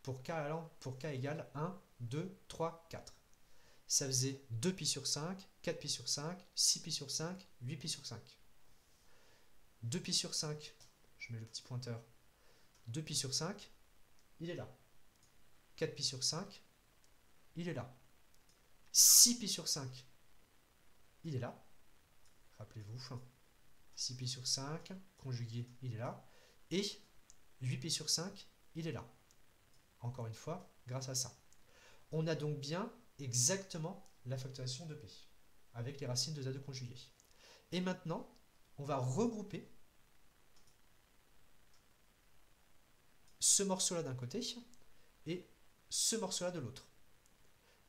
A: pour k égale 1, 2, 3, 4. Ça faisait 2pi sur 5, 4pi sur 5, 6pi sur 5, 8pi sur 5. 2pi sur 5, je mets le petit pointeur, 2pi sur 5, il est là. 4pi sur 5, il est là. 6pi sur 5, il est là. Rappelez-vous, 6pi sur 5, conjugué, il est là. Et 8pi sur 5, il est là. Encore une fois, grâce à ça. On a donc bien exactement la factorisation de P, avec les racines de Z2 conjuguées. Et maintenant, on va regrouper ce morceau-là d'un côté et ce morceau-là de l'autre.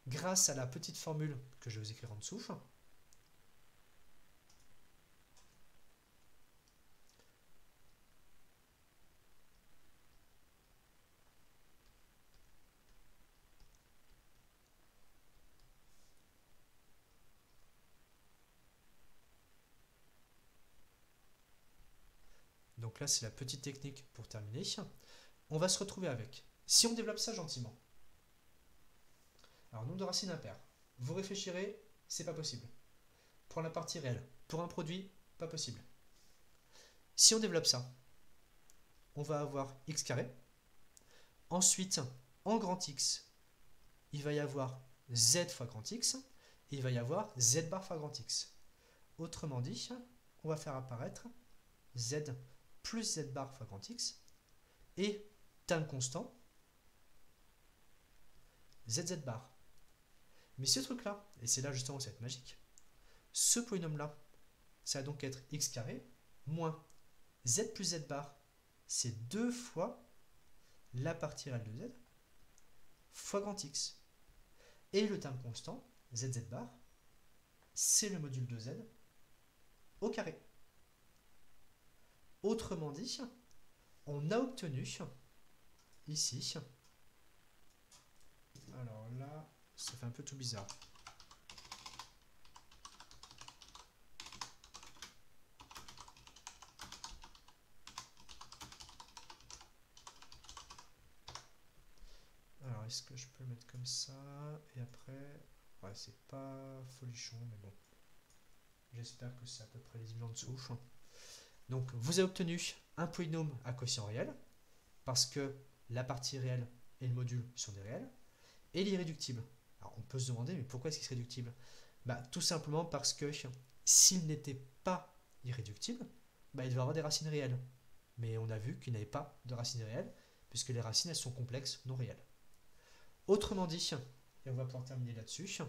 A: Grâce à la petite formule que je vais vous écrire en dessous, donc là, c'est la petite technique pour terminer. On va se retrouver avec, si on développe ça gentiment, alors nombre de racines impaires, vous réfléchirez, c'est pas possible. Pour la partie réelle, pour un produit, pas possible. Si on développe ça, on va avoir x carré. Ensuite, en grand X, il va y avoir z fois grand X, et il va y avoir z bar fois grand X. Autrement dit, on va faire apparaître z plus z bar fois grand X, et terme constant, zz bar. Mais ce truc-là, et c'est là justement où ça va être magique, ce polynôme-là, ça va donc être x carré moins z plus z bar, c'est 2 fois la partie réelle de z fois grand X. Et le terme constant, zz bar, c'est le module de z au carré. Autrement dit, on a obtenu ici, alors là, ça fait un peu tout bizarre. Alors, est-ce que je peux le mettre comme ça? Et après, ouais, c'est pas folichon, mais bon. J'espère que c'est à peu près lisible en dessous. Donc, vous avez obtenu un polynôme à quotient réel, parce que la partie réelle et le module sont des réels, et l'irréductible. Alors, on peut se demander, mais pourquoi est-ce qu'il serait réductible? Tout simplement parce que s'il n'était pas irréductible, il devait avoir des racines réelles. Mais on a vu qu'il n'avait pas de racines réelles, puisque les racines, elles sont complexes, non réelles. Autrement dit, et on va pouvoir terminer là-dessus.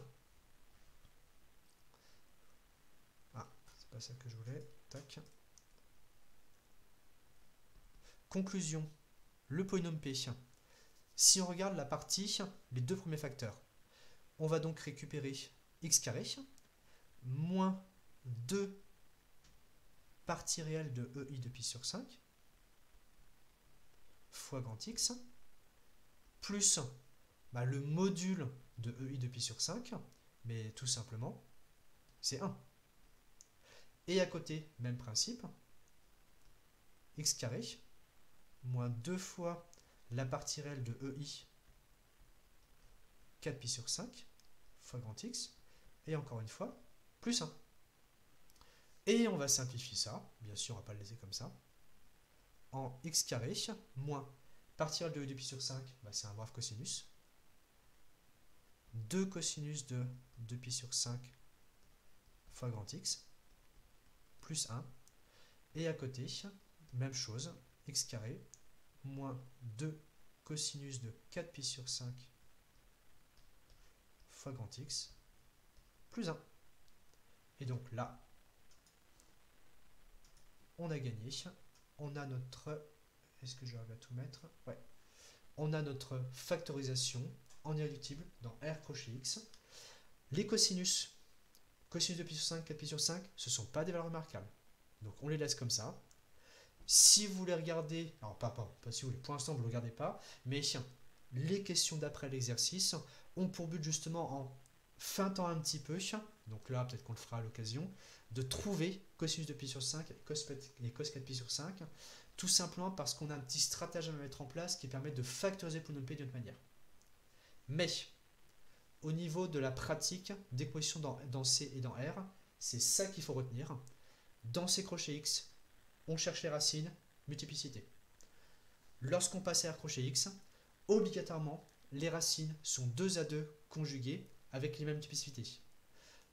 A: Ah, c'est pas ça que je voulais. Tac. Conclusion. Le polynôme P. Si on regarde la partie, les deux premiers facteurs, on va donc récupérer x carré moins 2 parties réelles de EI de pi sur 5 fois grand X plus le module de EI de pi sur 5, mais tout simplement, c'est 1. Et à côté, même principe, x carré moins 2 fois la partie réelle de EI 4pi sur 5 fois grand X, et encore une fois, plus 1. Et on va simplifier ça, bien sûr on ne va pas le laisser comme ça, en x carré moins partie réelle de EI de pi sur 5, c'est un brave cosinus, 2 cosinus de 2pi sur 5 fois grand X, plus 1, et à côté, même chose, x carré, moins 2 cosinus de 4pi sur 5 fois grand X, plus 1. Et donc là, on a gagné. On a notre... Est-ce que j'arrive à tout mettre? Ouais. On a notre factorisation en irréductible dans R crochet X. Les cosinus, cosinus de pi sur 5, 4pi sur 5, ce ne sont pas des valeurs remarquables. Donc on les laisse comme ça. Si vous voulez regarder, alors pas si vous voulez, pour l'instant vous ne le regardez pas, mais les questions d'après l'exercice ont pour but justement en feintant un petit peu, donc là peut-être qu'on le fera à l'occasion, de trouver cosinus de pi sur 5 et cos 4pi sur 5, tout simplement parce qu'on a un petit stratagème à mettre en place qui permet de factoriser le polynôme p d'une autre manière. Mais, au niveau de la pratique d'équation dans C et dans R, c'est ça qu'il faut retenir. Dans C crochet X, on cherche les racines, multiplicité. Lorsqu'on passe à R crochet X, obligatoirement, les racines sont 2 à 2 conjuguées avec les mêmes multiplicités.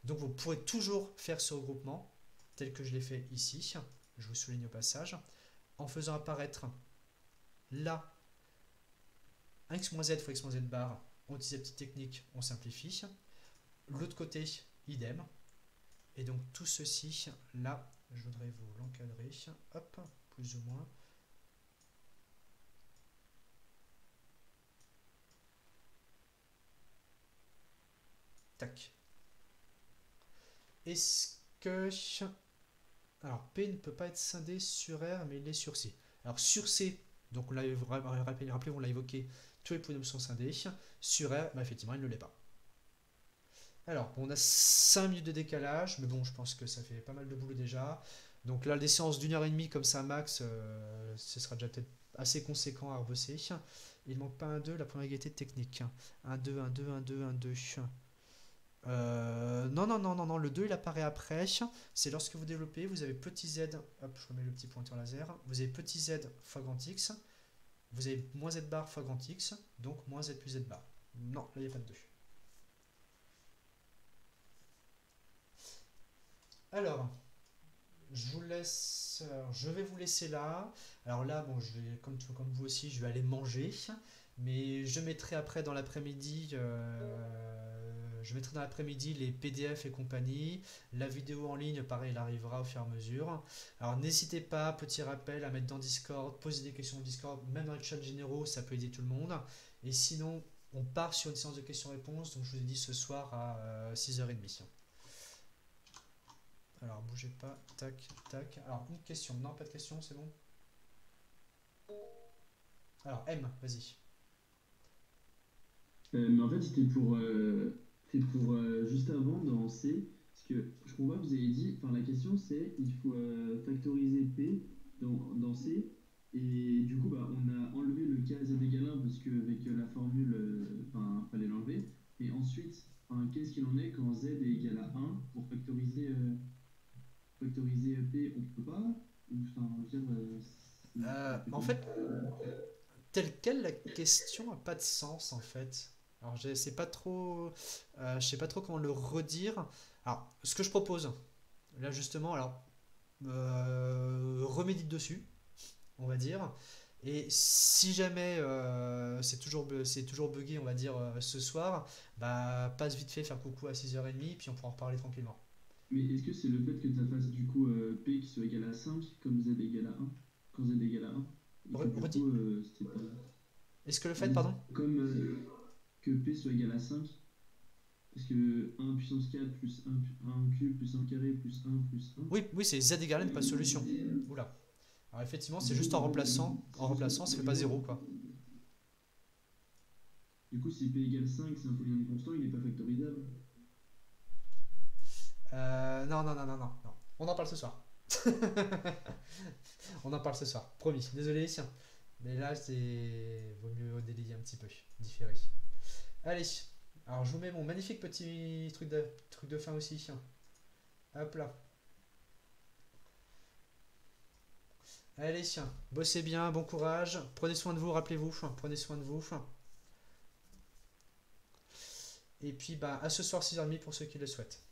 A: Donc vous pourrez toujours faire ce regroupement, tel que je l'ai fait ici, je vous souligne au passage, en faisant apparaître là 1x moins z fois x moins z bar, on utilise la petite technique, on simplifie. L'autre côté, idem. Et donc tout ceci, là, je voudrais vous l'encadrer, hop, plus ou moins. Tac. Est-ce que... Alors, P ne peut pas être scindé sur R, mais il est sur C. Alors, sur C, donc rappelez, on l'a évoqué, tous les polynômes sont scindés. Sur R, bah, effectivement, il ne l'est pas. Alors, on a 5 minutes de décalage, mais bon, je pense que ça fait pas mal de boulot déjà. Donc là, des séances d'1h30 comme ça, max, ce sera déjà peut-être assez conséquent à rebosser. Il ne manque pas un 2, la première égalité technique. 1, 2, 1, 2, 1, 2, 1, 2. Non, le 2 il apparaît après. C'est lorsque vous développez, vous avez petit z, hop, je remets le petit pointeur laser. Vous avez petit z fois grand X, vous avez moins z bar fois grand X, donc moins z plus z bar. Non, là il n'y a pas de 2. Alors, je vais vous laisser là. Alors là, bon, je vais, comme vous aussi, je vais aller manger. Mais je mettrai après dans l'après-midi les PDF et compagnie. La vidéo en ligne, pareil, elle arrivera au fur et à mesure. Alors n'hésitez pas, petit rappel, à mettre dans Discord, poser des questions dans Discord, même dans les chats généraux, ça peut aider tout le monde. Et sinon, on part sur une séance de questions-réponses, donc je vous ai dit ce soir à 6h30. Alors bougez pas, tac, tac. Alors une question, non pas de question, c'est bon. Alors M, vas-y.
B: Mais en fait, c'était pour juste avant dans C, parce que je comprends pas, vous avez dit, enfin la question c'est, il faut factoriser P dans C, et du coup, bah, on a enlevé le cas z égale 1 parce qu'avec la formule, enfin, fallait l'enlever, et ensuite, enfin, qu'est-ce qu'il en est quand z est égal à 1 pour factoriser P, on peut pas, ou, enfin, je veux dire,
A: En fait, telle quelle, la question n'a pas de sens en fait. Alors je sais pas trop, comment le redire. Alors ce que je propose, là justement, alors remédite dessus, on va dire. Et si jamais c'est toujours buggé, on va dire ce soir, bah passe vite fait faire coucou à 6h30, puis on pourra en reparler tranquillement.
B: Mais est-ce que c'est le fait que tu fasses du coup P qui soit égal à 5 comme Z égale à 1 quand Z égale à 1 et que du
A: Redis.
B: coup c'était pas...
A: Est-ce que le fait, pardon?
B: Comme que P soit égal à 5 parce que 1 puissance 4 plus 1 cube plus 1 carré plus 1 plus 1.
A: Oui, c'est Z égale N, pas de solution. Oula. Alors effectivement, c'est juste en remplaçant, ça fait pas 0 quoi.
B: Du coup, si P égale 5, c'est un polynôme constant, il n'est pas factorisable.
A: Non. On en parle ce soir. On en parle ce soir. Promis. Désolé. Mais là, vaut mieux délayer un petit peu. Différer. Allez. Alors, je vous mets mon magnifique petit truc de fin aussi. Hop là. Allez, bossez bien, bon courage. Prenez soin de vous, rappelez-vous. Prenez soin de vous. Et puis, bah, à ce soir 6h30 pour ceux qui le souhaitent.